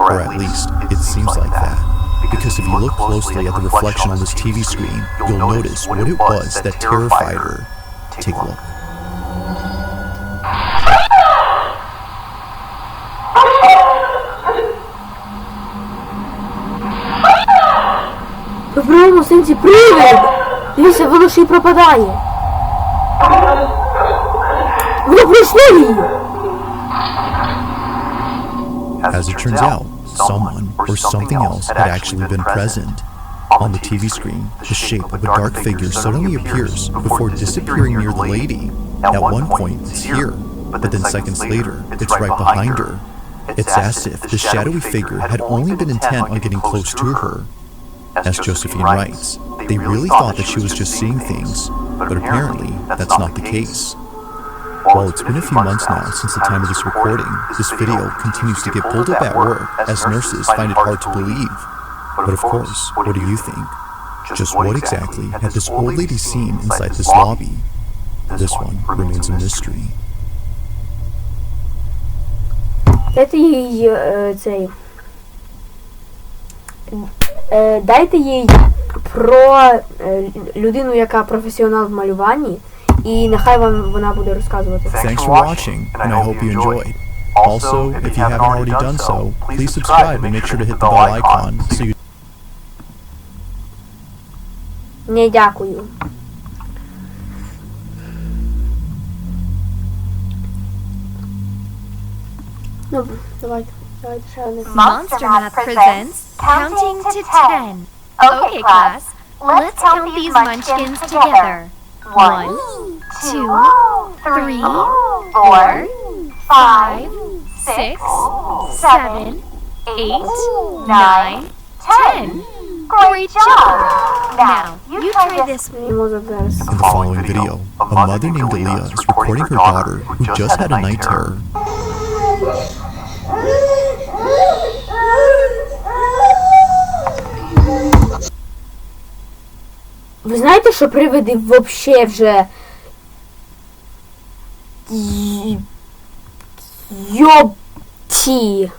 Speaker 3: or at least, it seems like that. Because if you look closely at the reflection on this TV screen, you'll notice what it was that terrified her. Take a look.
Speaker 1: В правому сенсі привид! Дивіться, воно ще й пропадає. Воно прийшло її!
Speaker 3: As it turns out, someone or something else had actually been present. On the TV screen, the shape of a dark figure suddenly appears before disappearing near the lady. At one point, it's here, but then seconds later, it's right behind her. It's as if the shadowy figure had only been intent on getting close to her. As Josephine writes, they really thought that she was just seeing things, but apparently that's not the case. While it's been a few months now since the time of this recording, this video continues to get pulled up at work as nurses find it hard to believe. But of course, what do you think? Just what exactly had this old lady seen inside this lobby? This one remains a mystery.
Speaker 1: Дайте їй цей... Дайте їй про людину, яка професіонал в малюванні, і нехай вона буде розказувати.
Speaker 3: Thanks for watching, and I hope you enjoyed. Also, if you haven't already done so, please subscribe and make sure to hit the bell icon so you...
Speaker 1: Не, дякую. Ну, давайте ще один.
Speaker 2: Monster Math presents Counting to 10. Okay, class, let's count these munchkins together. 1, 2, 3, 4, 5, 6, 7, 8, 9, 10. Great job! Now, you try this one.
Speaker 1: Мій мозок зараз.
Speaker 3: In the following video, a mother named Aaliyah is recording her daughter who just had a night terror.
Speaker 1: Ви знаєте, що привиди вообще вже... Йопті!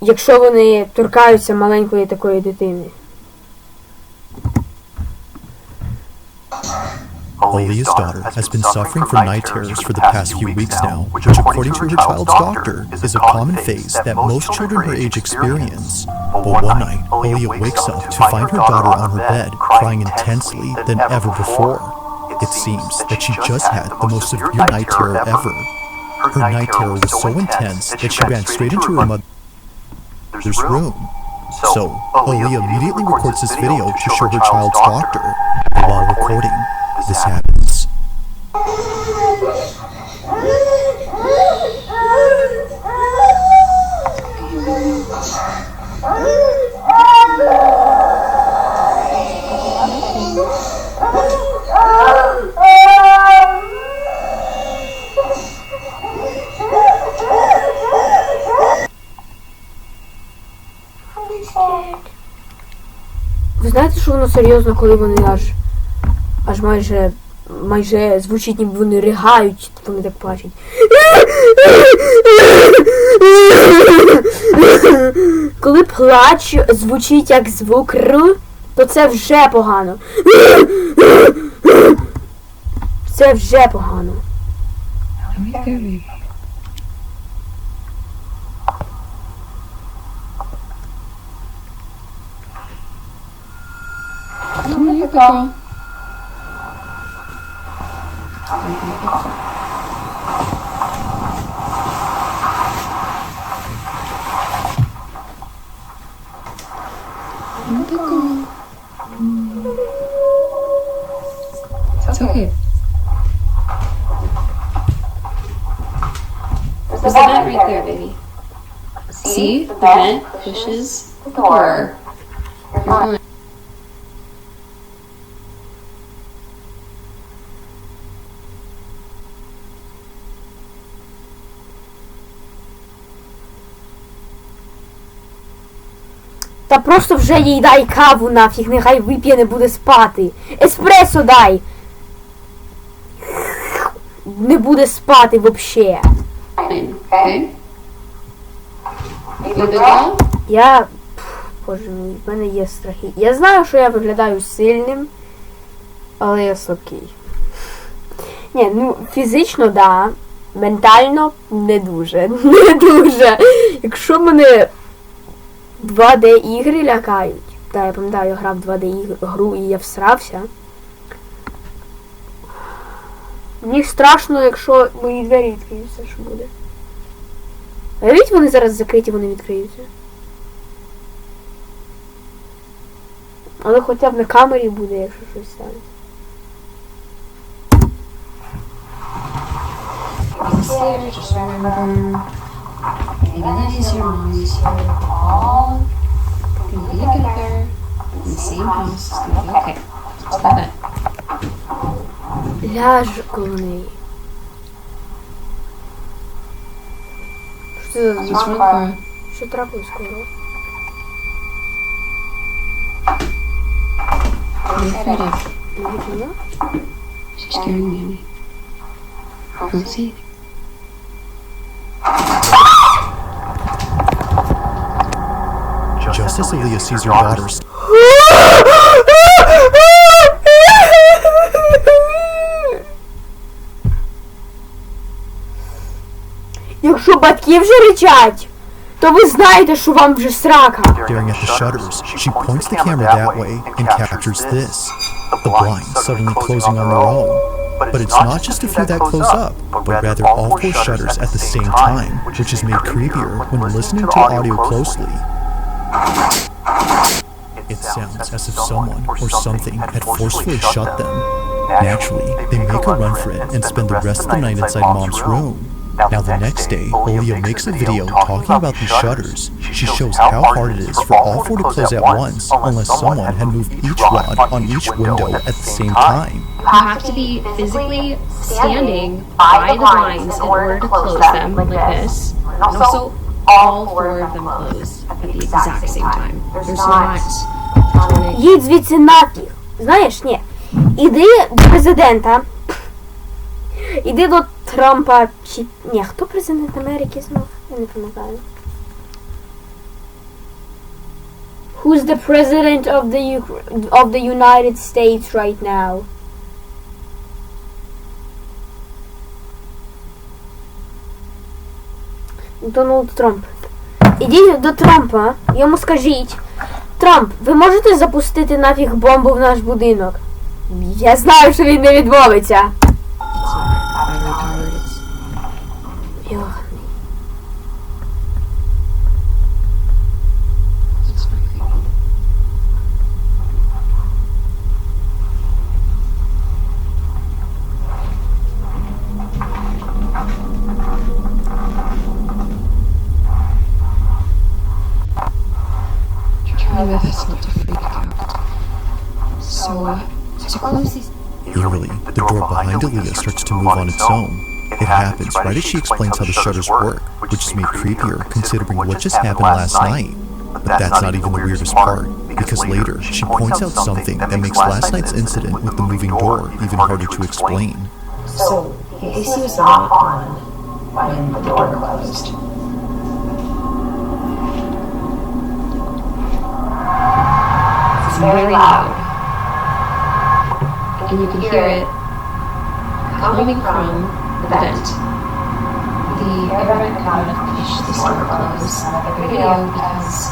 Speaker 1: Якщо вони торкаються маленької такої дитини.
Speaker 3: Aaliyah's daughter has been suffering from night terrors for the past few weeks now, which according to her child's doctor, is a common phase that most children her age experience. But one night, Aaliyah wakes up to find her daughter on her bed, crying intensely than ever before. It seems that she just had the most severe night terror ever. Her night terror was so intense that she ran straight into her mother's room. So, Aaliyah immediately records this video to show her child's doctor. While recording, this happens.
Speaker 1: воно серйозно, коли вони аж майже звучить, ніби вони ригають, вони так плачуть. Коли плач звучить як звук Р, то це вже погано. Це вже погано.
Speaker 6: It's okay. There's a vent right there, baby. See? The vent pushes the door. You're fine.
Speaker 1: Та просто вже їй дай каву нафіг, нехай вип'є, не буде спати. Еспресо дай! Не буде спати вообще.
Speaker 6: Okay? You good now?
Speaker 1: Я... Боже мій, в мене є страхи. Я знаю, що я виглядаю сильним, але я слабкий. Ні, ну, фізично, да. Ментально не дуже. Не дуже. Якщо мене 2D ігри лякають. Так, я пам'ятаю, я грав 2D гру і я всрався. Мені страшно, якщо мої двері відкриються, що буде. А навіть вони зараз закриті, вони відкриються. Але хоча б на камері буде, якщо щось станеться.
Speaker 6: Here, just remember, maybe Lily's your mommy's here. All gonna be together in the same house. It's gonna be okay. Just like that.
Speaker 1: Ляж коло неї. Що це за
Speaker 6: Just
Speaker 1: звук?
Speaker 6: run for it.
Speaker 1: Що трапилось скоро?
Speaker 6: What are you afraid of?
Speaker 1: Не відчула?
Speaker 6: She's scaring me. Don't see it.
Speaker 3: Just as Aaliyah sees her daughter
Speaker 1: Якщо батьки вже ричать, то ви знаєте, що вам вже срака.
Speaker 3: staring at the shutters, she points the camera that way and captures this. The blinds suddenly closing on their own. But it's not just a few that close up, but rather all 4 shutters at the same time, which is made creepier when listening to audio closely. It sounds as if someone or something had forcefully shut them. Naturally, they make a run for it and spend the rest of the night inside Mom's room. Now the next day, Olivia makes a video talking about these shutters. She shows how hard it is for all 4 to close at once, unless someone had moved each rod on each window at the same time.
Speaker 9: You have to be physically standing by the blinds in order to close them like this. And also, all 4 of them close at the exact same time. There's not...
Speaker 1: Їдь звідси нафіг. Знаєш, ні. Іди до президента. Іди до Трампа. Чи... Ні, хто президент Америки знов? Я не пам'ятаю. Who's the president of the United States right now? Дональд Трамп. Ідіть до Трампа, йому скажіть: Трамп, ви можете запустити нафіг бомбу в наш будинок? Я знаю, що він не відмовиться. Йоханий.
Speaker 6: Try my best not to freak out. So, to close these...
Speaker 3: Eerily, the door behind Aaliyah starts to move on its own. It happens right as she explains how the shutters work, which is made creepier considering what just happened last night. But that's not even the weirdest part, because later she points out something that makes last night's incident with the moving door even harder to explain.
Speaker 6: So, the AC was not on when the door closed. It's very loud.
Speaker 9: And you can hear it coming from the vent. The air vent got enough push this door close on the video because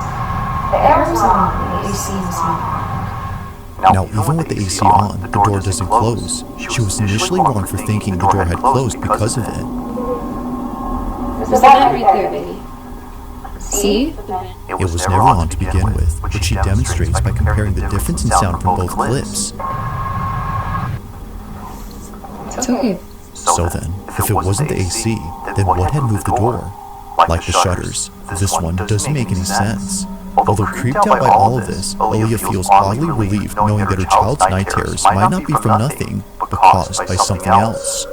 Speaker 9: the air was on, the AC was not on.
Speaker 3: Now, even with the AC on, the door doesn't close. She was initially wrong for thinking the door had closed because of it.
Speaker 9: Was that pretty clear, baby? See?
Speaker 3: It was never on to begin with, which she demonstrates by comparing the difference in sound from both clips.
Speaker 9: It's okay.
Speaker 3: So then, if it wasn't the AC, then what had moved the door? Like the shutters, this one doesn't make any sense. Although creeped out by all of this, Aaliyah feels oddly relieved knowing that her child's night terrors might not be from nothing, but caused by something else.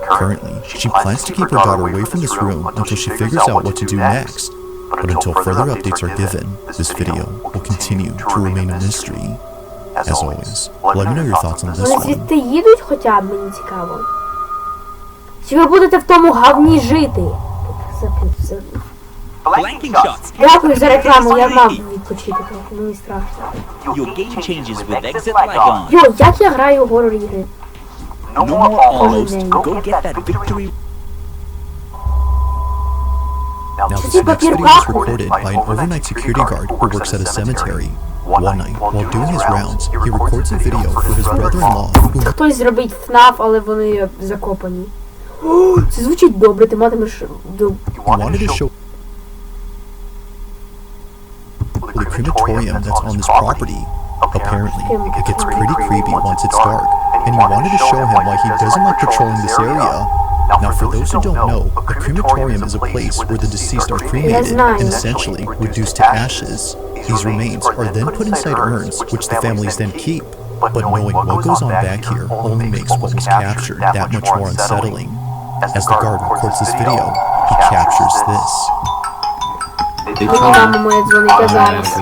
Speaker 3: Currently, she plans to keep her daughter away from this room until she figures out what to do next. But until further updates are given, this video will continue to remain a mystery. As always, let me know your thoughts on this
Speaker 1: Вони
Speaker 3: one.
Speaker 1: звідти їдуть хоча б, мені цікаво. Чи ви будете в тому говні жити?
Speaker 10: Blanking shots.
Speaker 1: Дякую за рекламу, я мав відпочити трохи, мені страшно.
Speaker 10: Your game changes with exit lag on.
Speaker 1: Йо, як я граю в горор ігри?
Speaker 10: No more almost. Go get that victory.
Speaker 3: Now, this next video was recorded by an overnight security guard who works at a cemetery. One night, while doing his rounds, he records a video for his brother-in-law who
Speaker 1: Хтось зробить ФНАФ, але вони закопані. О, це звучить добре, ти матимеш...
Speaker 3: wanted to show the crematorium that's on this property. Apparently, it gets pretty creepy once it's dark, and he wanted to show him why he doesn't like patrolling this area. Now, for those who don't know, a crematorium is a place where the deceased are cremated and essentially reduced to ashes. These remains are then put inside urns, which the families then keep. But knowing what goes on back here only makes what was captured that much more unsettling. As the guard records this video, he captures this.
Speaker 1: Мама моя дзвонить зараз.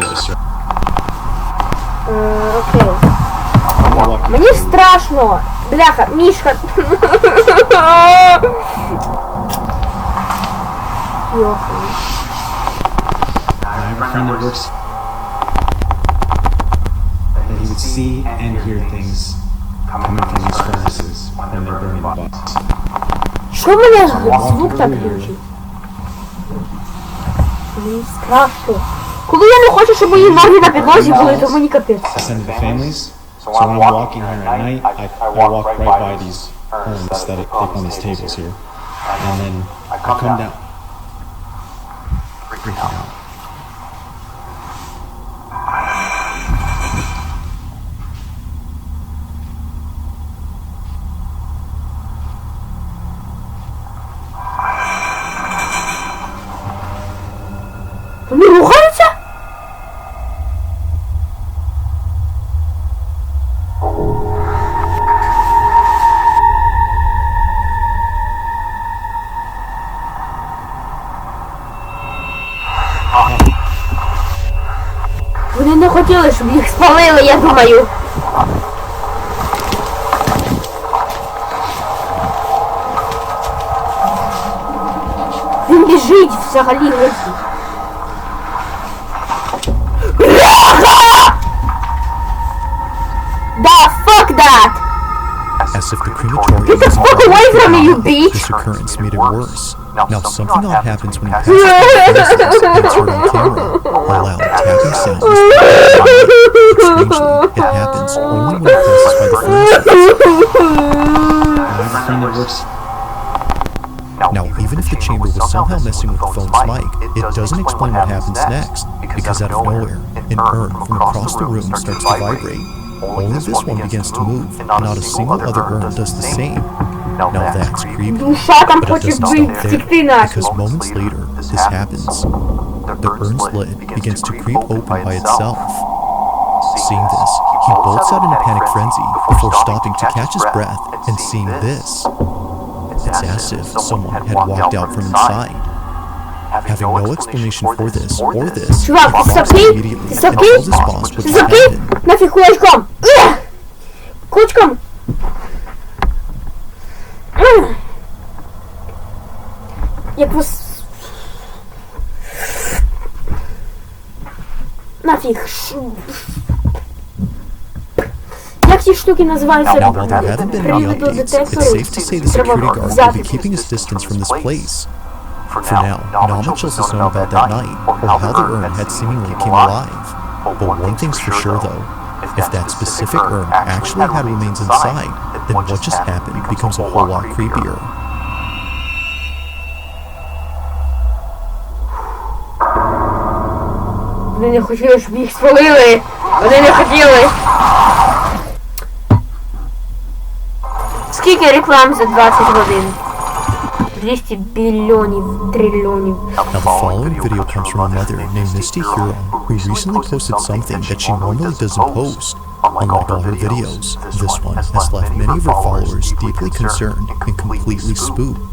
Speaker 1: Окей. Мені страшно. Бляха, Мішка. Йоху.
Speaker 11: I have a friend that works that he would see and hear things coming from these furnaces when they're burning butts.
Speaker 1: Що в мене звук так глючить? Мені страшно. Коли я не хочу, щоб мої ноги на підлозі були, то мені капець.
Speaker 11: I send to the families. So when I'm walking here at night, I walk right by these urns that they put on these tables here. And then I come down. Freak out.
Speaker 1: Вони рухаються? Вони не хотіли, щоб їх спалили, я думаю. Він біжить взагалі геть. Да, fuck that!
Speaker 3: As if the crematorium
Speaker 1: Get the fuck away from me, you bitch!
Speaker 3: This occurrence made it worse. Now, something odd happens when he passes by the residence and it's heard on camera. A loud tapping sound is strangely, it happens only when he passes by the furnace.
Speaker 11: I have a friend that works.
Speaker 3: Now, even if the chamber was somehow messing with the phone's mic, it doesn't explain what happens next, because out of nowhere, an urn from across the room starts to vibrate. Only this one begins to move, and not a single other urn does the same. Now that's creepy,
Speaker 1: Душа там
Speaker 3: but it
Speaker 1: хоче
Speaker 3: doesn't stop there,
Speaker 1: втекти нашу.
Speaker 3: because moments later, this happens. The urn's lid begins to creep open by itself. Seeing this, he bolts out in a panic frenzy before stopping to catch his breath and seeing this. It's as if someone had walked out from inside. Having no explanation for this or this,
Speaker 1: Чувак,
Speaker 3: he
Speaker 1: ти
Speaker 3: crossed
Speaker 1: сопи?
Speaker 3: immediately
Speaker 1: Ти
Speaker 3: and
Speaker 1: сопи?
Speaker 3: told his boss what
Speaker 1: Ти
Speaker 3: just
Speaker 1: сопи?
Speaker 3: happened.
Speaker 1: Нафіг кулачком! Кулачком! Як вас... Нафіг. Як ці штуки називаються?
Speaker 3: Now, while there haven't been any updates, it's safe to say the security guard will be keeping his distance from this place. For now, not much else is known about that night, or how the urn had seemingly came alive. But one thing's for sure though, if that specific urn actually had remains inside, then what just happened becomes a whole lot creepier.
Speaker 1: Вони не хотіли, щоб їх спалили! Вони не хотіли! Скільки реклам за 20 годин? 200 біліонів, трильйонів.
Speaker 3: Now the following video comes from a mother named Misty Huron, who recently posted something that she normally doesn't post. Unlike all her videos, this one has left many of her followers deeply concerned and completely spooked.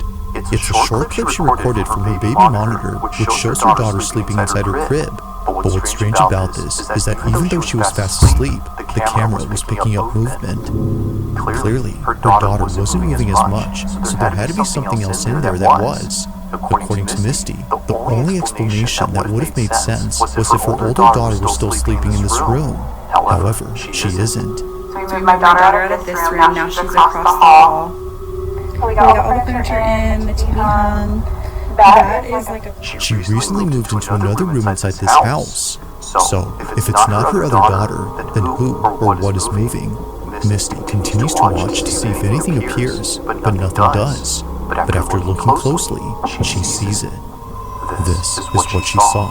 Speaker 3: It's a short clip she recorded from her baby monitor, which shows her daughter sleeping inside her crib. But what's strange about this is that even though she was fast asleep, the camera was picking up movement. Clearly, her daughter wasn't moving as much, so there had to be something else in there that was. According to Misty, the only explanation that would have made sense was if her older daughter was still sleeping in this room. However, she isn't.
Speaker 5: So we moved my daughter out of this room, now she's across the hall. We got all the furniture in, the TV hung. That is like a...
Speaker 3: She recently moved into another room inside this house. So, if it's not her other daughter, then who or what is moving? Misty continues to watch to see if anything appears, but nothing does. But after looking closely, she sees it. This is what she saw.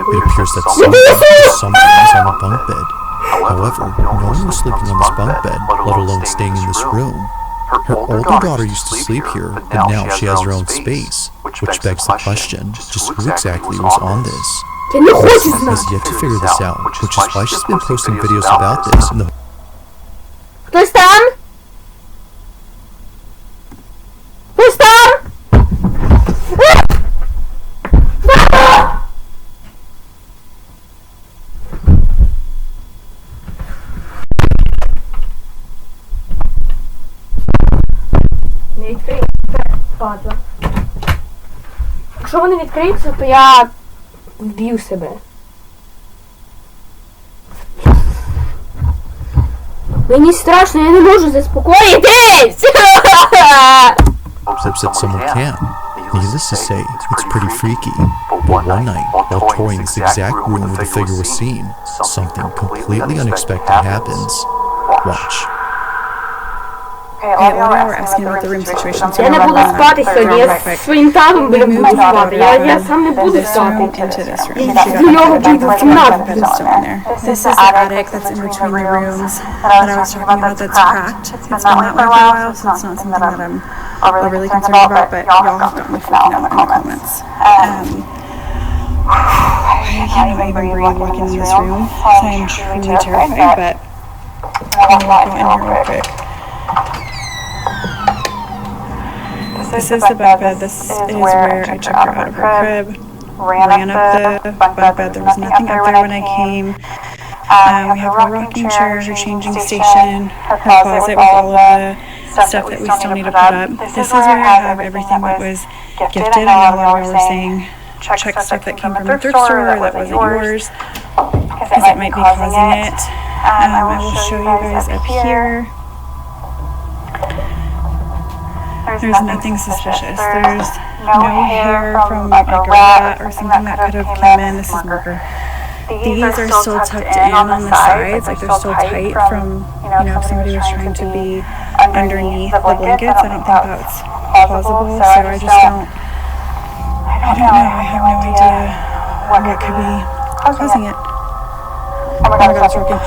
Speaker 3: It appears that something is on a bunk bed. However, no one was sleeping on this bunk bed, let alone staying in this room. Her older daughter used to sleep here, but now she has her own space, which begs the question, just who exactly was on this? Misty has yet to figure this out, which is why she's been posting videos about this in the...
Speaker 1: Хтось там? Хтось там? Не відкриється, падла. Якщо вони відкриються, то я вб'ю себе. Мені страшно, я не можу заспокоїтись!
Speaker 3: Hopes that someone can. Needless to say, it's pretty freaky. But one night, while touring this exact room where the figure was seen, something completely unexpected happens. Watch.
Speaker 5: Okay, all we're asking about the room situation.
Speaker 1: Я не буду спати сьогодні, я з своїм татом буду спати. Я сам не буду спати. Я до нього піду в кімнату.
Speaker 5: This is the attic that's in between the rooms that I was talking about that's cracked. It's been that way for a while, so it's not something that I'm really concerned about, but y'all have gotten me freaking out in the comments. I can't even breathe walking in this room. I'm truly terrified, but I'm gonna walk in here real quick. This is the bunk bed. This is where I took her out of her crib. Ran up the bunk bed. There was nothing up there when I came. We have her rocking chair, her changing station, her closet with all of the stuff that we still need to put up. This is where I have everything that was gifted. I know a lot of you were saying check stuff that came from the thrift store or that wasn't yours, because it might be causing it. I will show you guys up here. There's nothing suspicious. There's no hair from like a rat or something that could have come in. This is murder. These are still tucked in on the sides, like they're still tight from, if somebody was trying to be underneath the blankets. I don't think that's plausible, so I just don't, I don't know. I have no idea what could be causing it. Oh my god, it's working.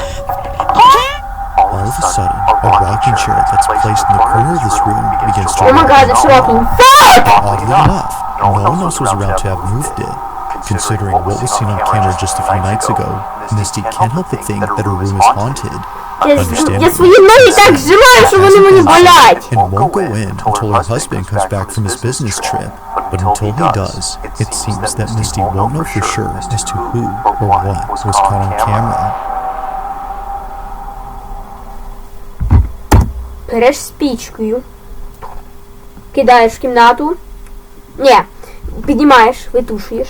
Speaker 3: All all of a sudden, a rocking chair that's placed in the corner of this room begins to
Speaker 1: Oh my god, it's rocking. Fuck!
Speaker 3: Oddly enough, no one else was around to have moved it. Considering what was seen on camera just a few nights ago, Misty can't help but think that her room is haunted.
Speaker 1: Я свої ноги так зжимаю, що вони мені болять.
Speaker 3: And won't go in until her husband comes back from his business trip. But until he does, it seems that Misty won't know for sure as to who or what was caught on camera.
Speaker 1: Береш спічкою, кидаєш в кімнату. Ні, піднімаєш, витушуєш.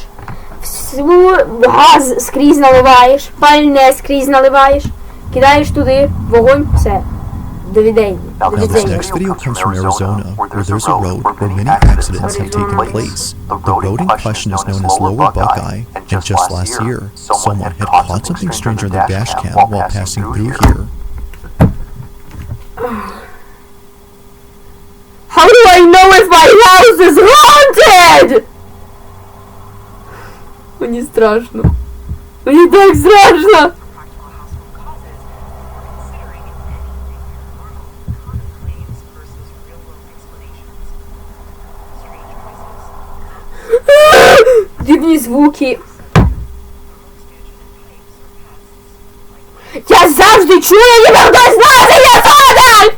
Speaker 1: Газ скрізь наливаєш, пальне скрізь наливаєш, кидаєш туди, вогонь, все. До відень.
Speaker 3: Now, this next video comes from Arizona, where there's a road where many accidents have taken place. The road in question is known as Lower Buckeye, and just last year, someone had caught something strange on their dash cam while passing through here.
Speaker 1: How do I know if my house is haunted? Мені страшно. Мені так страшно. Дивні звуки. Я завжди чую, ніби хтось лазить на сходах!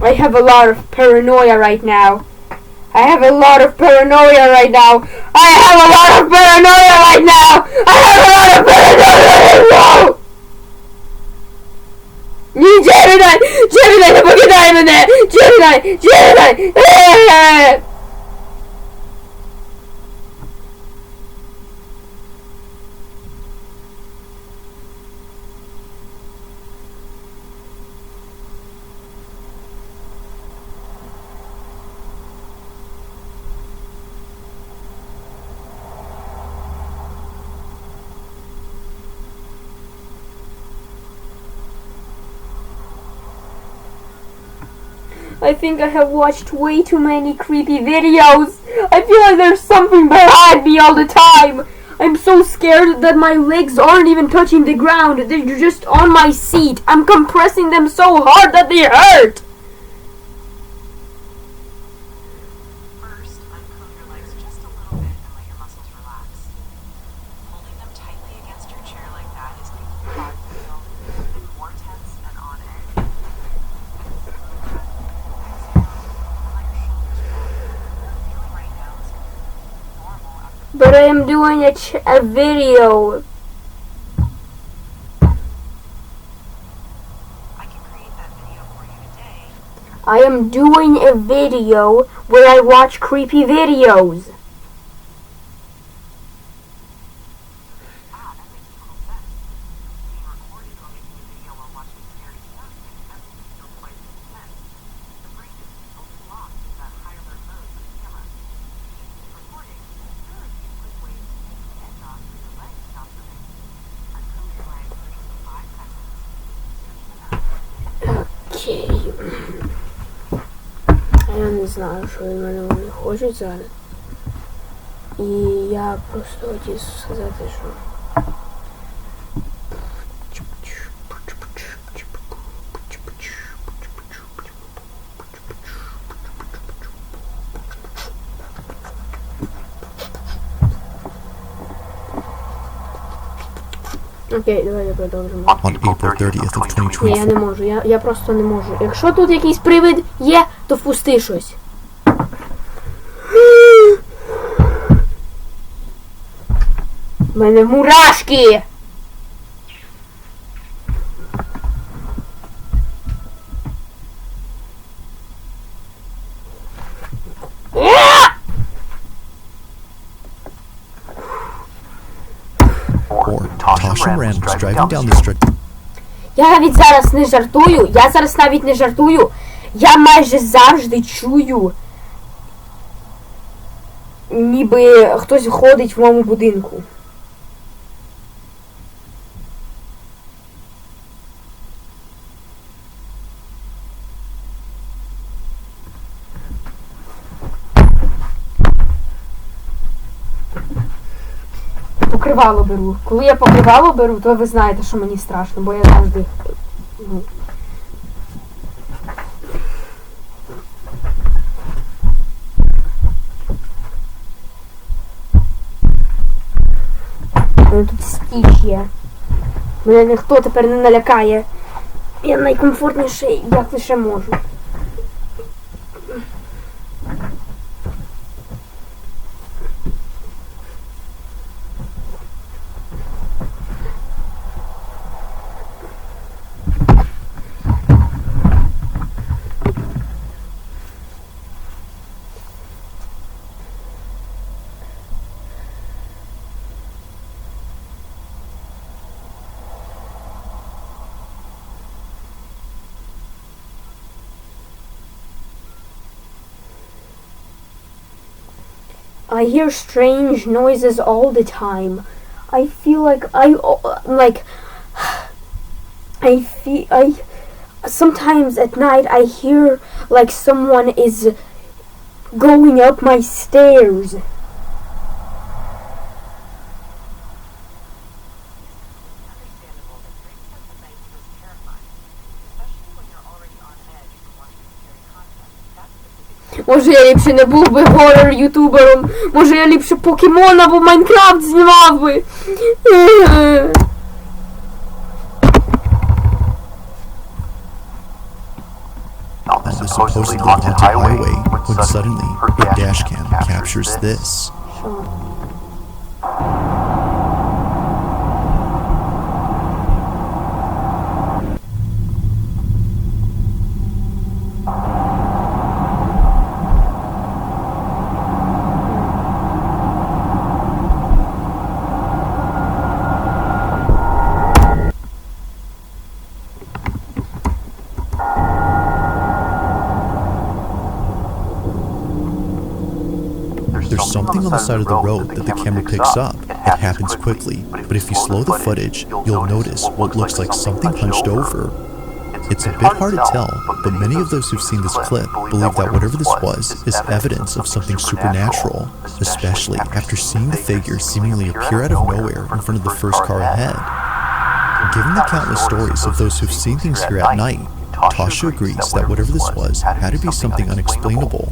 Speaker 1: I have a lot of paranoia right now. I have a lot of paranoia right now. I have a lot of paranoia right now. I have a lot of paranoia right now. Ні, Джемідай! Джемідай, не покидай мене! Джемідай! Джемідай! I think I have watched way too many creepy videos. I feel like there's something behind me all the time. I'm so scared that my legs aren't even touching the ground. They're just on my seat. I'm compressing them so hard that they hurt.
Speaker 12: First, uncurl your legs just a little bit and let your muscles relax. Holding them tightly against your chair like that is making your body feel even more tense and on edge.
Speaker 1: But I am doing a video.
Speaker 12: I can create that video for you today.
Speaker 1: I am doing a video where I watch creepy videos.
Speaker 12: That makes total sense. Being recorded or making a video while watching scary stuff makes everything feel quite intense. The brain is totally locked in that high alert mode for the camera. Recording, there are a few quick ways to take the edge off so your legs stop moving. Uncurl your legs for just 5 seconds.
Speaker 1: Окей. Я не знаю, що від мене вони хочуть зараз. І я просто хотів сказати, що... Окей, давайте продовжимо.
Speaker 3: On April 30th of
Speaker 1: Ні, я не
Speaker 3: 2024,
Speaker 1: можу, я просто не можу. Якщо тут якийсь привид є, то впусти щось. У мене мурашки!
Speaker 3: Tasha Rand was driving down the street.
Speaker 1: Я навіть зараз не жартую. Я зараз навіть не жартую. Я майже завжди чую, ніби хтось ходить в моєму будинку. Покривало беру. Коли я покривало беру, то ви знаєте, що мені страшно, бо я завжди... Тут стіч є. Мене ніхто тепер не налякає. Я найкомфортніший, як лише можу. I hear strange noises all the time. I feel like sometimes at night I hear like someone is going up my stairs. Може я ліпше не був би хоррор-ютубером. Може я ліпше покемон або Майнкрафт знімав би.
Speaker 3: On the supposedly haunted highway, when suddenly a dashcam captures this. There's something on the side of the road that the camera picks up. It happens quickly, but if you slow the footage, you'll notice what looks like something hunched over. It's a bit hard to tell, but many of those who've seen this clip believe that whatever this was is evidence of something supernatural, especially after seeing the figure seemingly appear out of nowhere in front of the first car ahead. Given the countless stories of those who've seen things here at night, Tasha agrees that whatever this was had to be something unexplainable.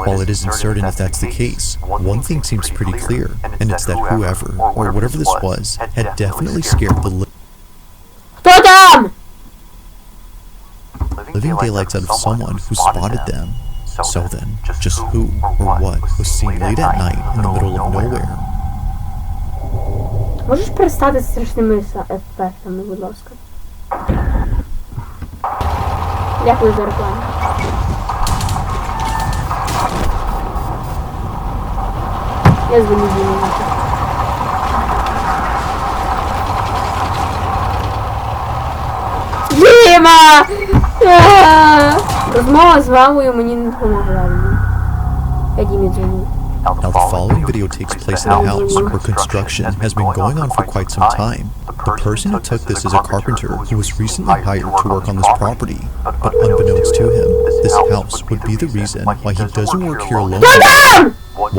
Speaker 3: While it isn't certain if that's the case, one thing seems pretty clear, and it's that whoever, or whatever this was, had definitely scared the living daylights out of someone who spotted them. So then, just who or what was seen late at night in the middle of nowhere?
Speaker 1: Можеш перестати з страшними ефектами, будь ласка? Дякую за рекламу. Я звоню Дімі. Діма! Розмова з мамою мені не допомогла. Я Дімі дзвоню.
Speaker 3: Now the following video takes place in a house where construction has been going on for quite some time. The person who took this is a carpenter who was recently hired to work on this property. But unbeknownst to him, this house would be the reason why he doesn't work here alone.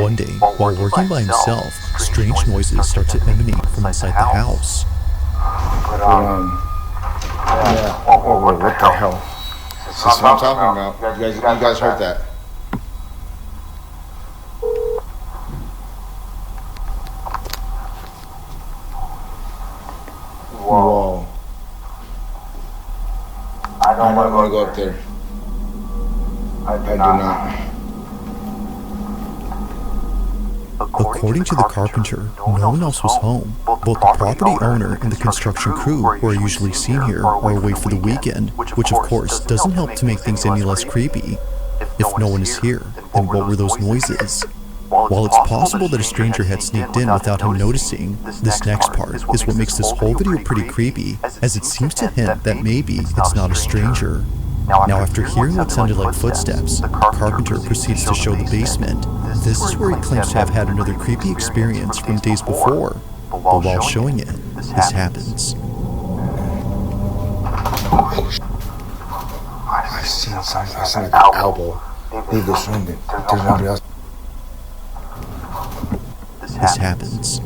Speaker 3: One day, while working by himself, strange noises start to emanate from inside the house.
Speaker 7: What the hell? That's what I'm talking about. You guys heard that? Whoa. I don't want to go up there. I do not.
Speaker 3: According to the carpenter, no one else was home. Both the property owner and the construction crew who are usually seen here are away for the weekend, which of course doesn't help to make things any less creepy. If no one is here, then what were those noises? While it's possible that a stranger had sneaked in without him noticing, this next part is what makes this whole video pretty creepy, as it seems to hint that maybe it's not a stranger. Now, after hearing what sounded like footsteps, the carpenter proceeds to show the basement. This is where he claims to have had another creepy experience from days before, but while showing it, this happens.
Speaker 7: I seen something. I saw like an elbow leave this room. There's nobody else.
Speaker 3: This happens.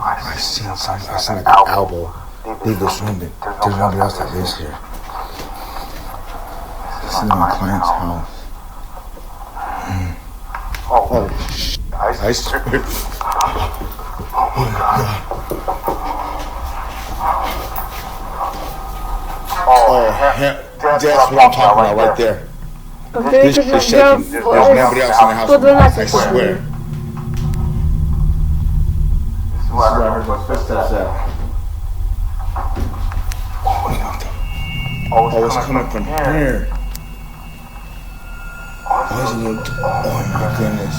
Speaker 7: I seen something. I saw like an elbow leave this room. There's nobody else that lives here. This is my client's house. Oh, I swear. Oh my God. That's what I'm talking about right there. This is shaking. There's nobody else in the house. I swear. This is where I heard those footsteps at. Oh, it's coming from here. Oh my goodness.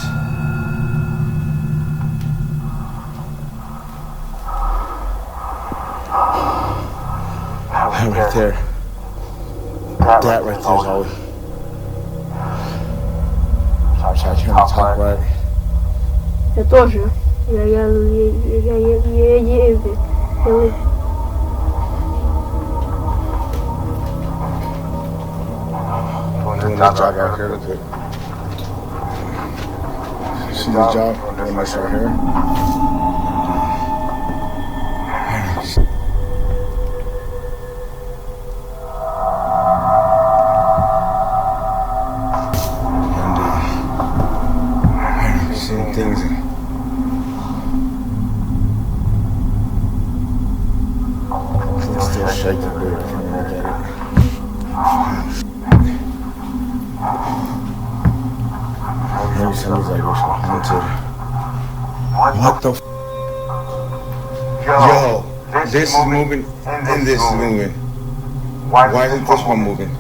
Speaker 7: That right there. That right there is always. Sorry, I can't talk right.
Speaker 1: Я тоже. Я
Speaker 7: Doing this job right here, look at it. See this job? Doing this right here. Things. It's still shaking, dude. I can't look at it. Maybe somebody's like, what's haunted? What the f? Yo, this is moving, and this is moving. Why isn't this one moving?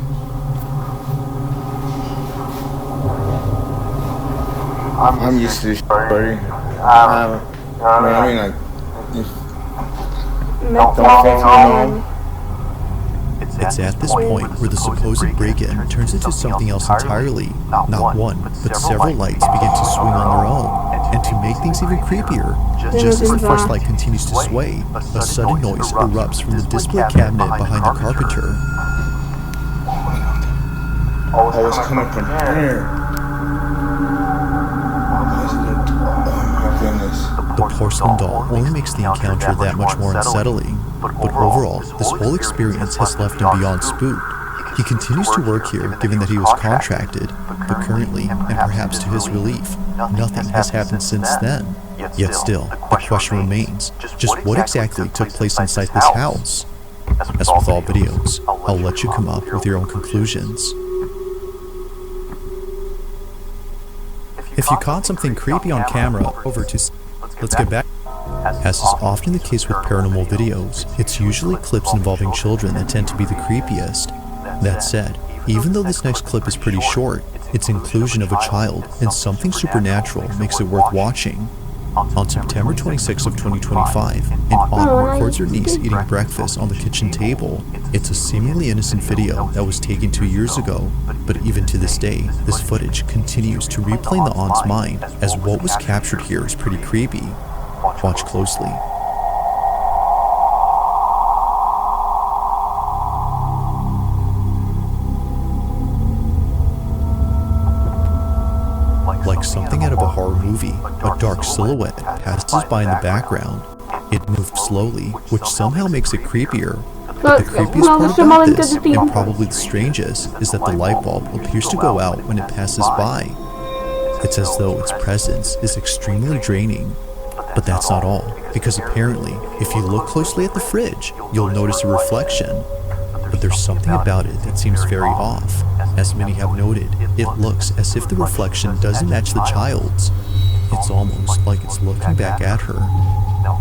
Speaker 7: I'm used to this buddy. I mean, like, don't fall.
Speaker 3: It's at this point where the supposed break-in turns into something else entirely. Not one, but several lights begin to swing on their own. And to make things even creepier, just as the first light continues to sway, a sudden noise erupts from the display cabinet behind the carpenter.
Speaker 7: Oh, it's coming from here.
Speaker 3: The porcelain doll only makes the encounter that much more unsettling, but overall, this whole experience has left him beyond spooked. He continues to work here given that he was contracted, but currently, and perhaps to his relief, nothing has happened since then. Yet still, the question remains, just what exactly took place inside this house? As with all videos, I'll let you come up with your own conclusions. If you caught something creepy on camera, let's get back. As is often the case with paranormal videos, it's usually clips involving children that tend to be the creepiest. That said, even though this next clip is pretty short, its inclusion of a child and something supernatural makes it worth watching. On September 26 of 2025, an aunt records her niece eating breakfast on the kitchen table. It's a seemingly innocent video that was taken 2 years ago, but even to this day, this footage continues to replay in the aunt's mind, as what was captured here is pretty creepy. Watch closely. Like something out of a horror movie, a dark silhouette passes by in the background. It moves slowly, which somehow makes it creepier. But the creepiest part about this, and probably the strangest, is that the light bulb appears to go out when it passes by. It's as though its presence is extremely draining. But that's not all, because apparently, if you look closely at the fridge, you'll notice a reflection. But there's something about it that seems very off. As many have noted, it looks as if the reflection doesn't match the child's. It's almost like it's looking back at her.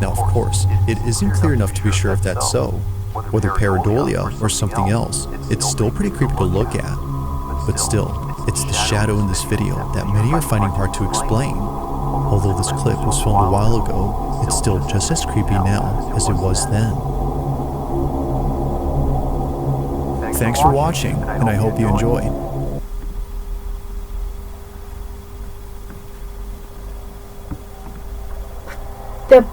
Speaker 3: Now, of course, it isn't clear enough to be sure if that's so. Whether pareidolia or something else, it's still pretty creepy to look at. But still, It's the shadow in this video that many are finding hard to explain. Although this clip was filmed a while ago, it's still just as creepy now as it was then. Thanks for watching, and I hope you enjoyed.
Speaker 1: The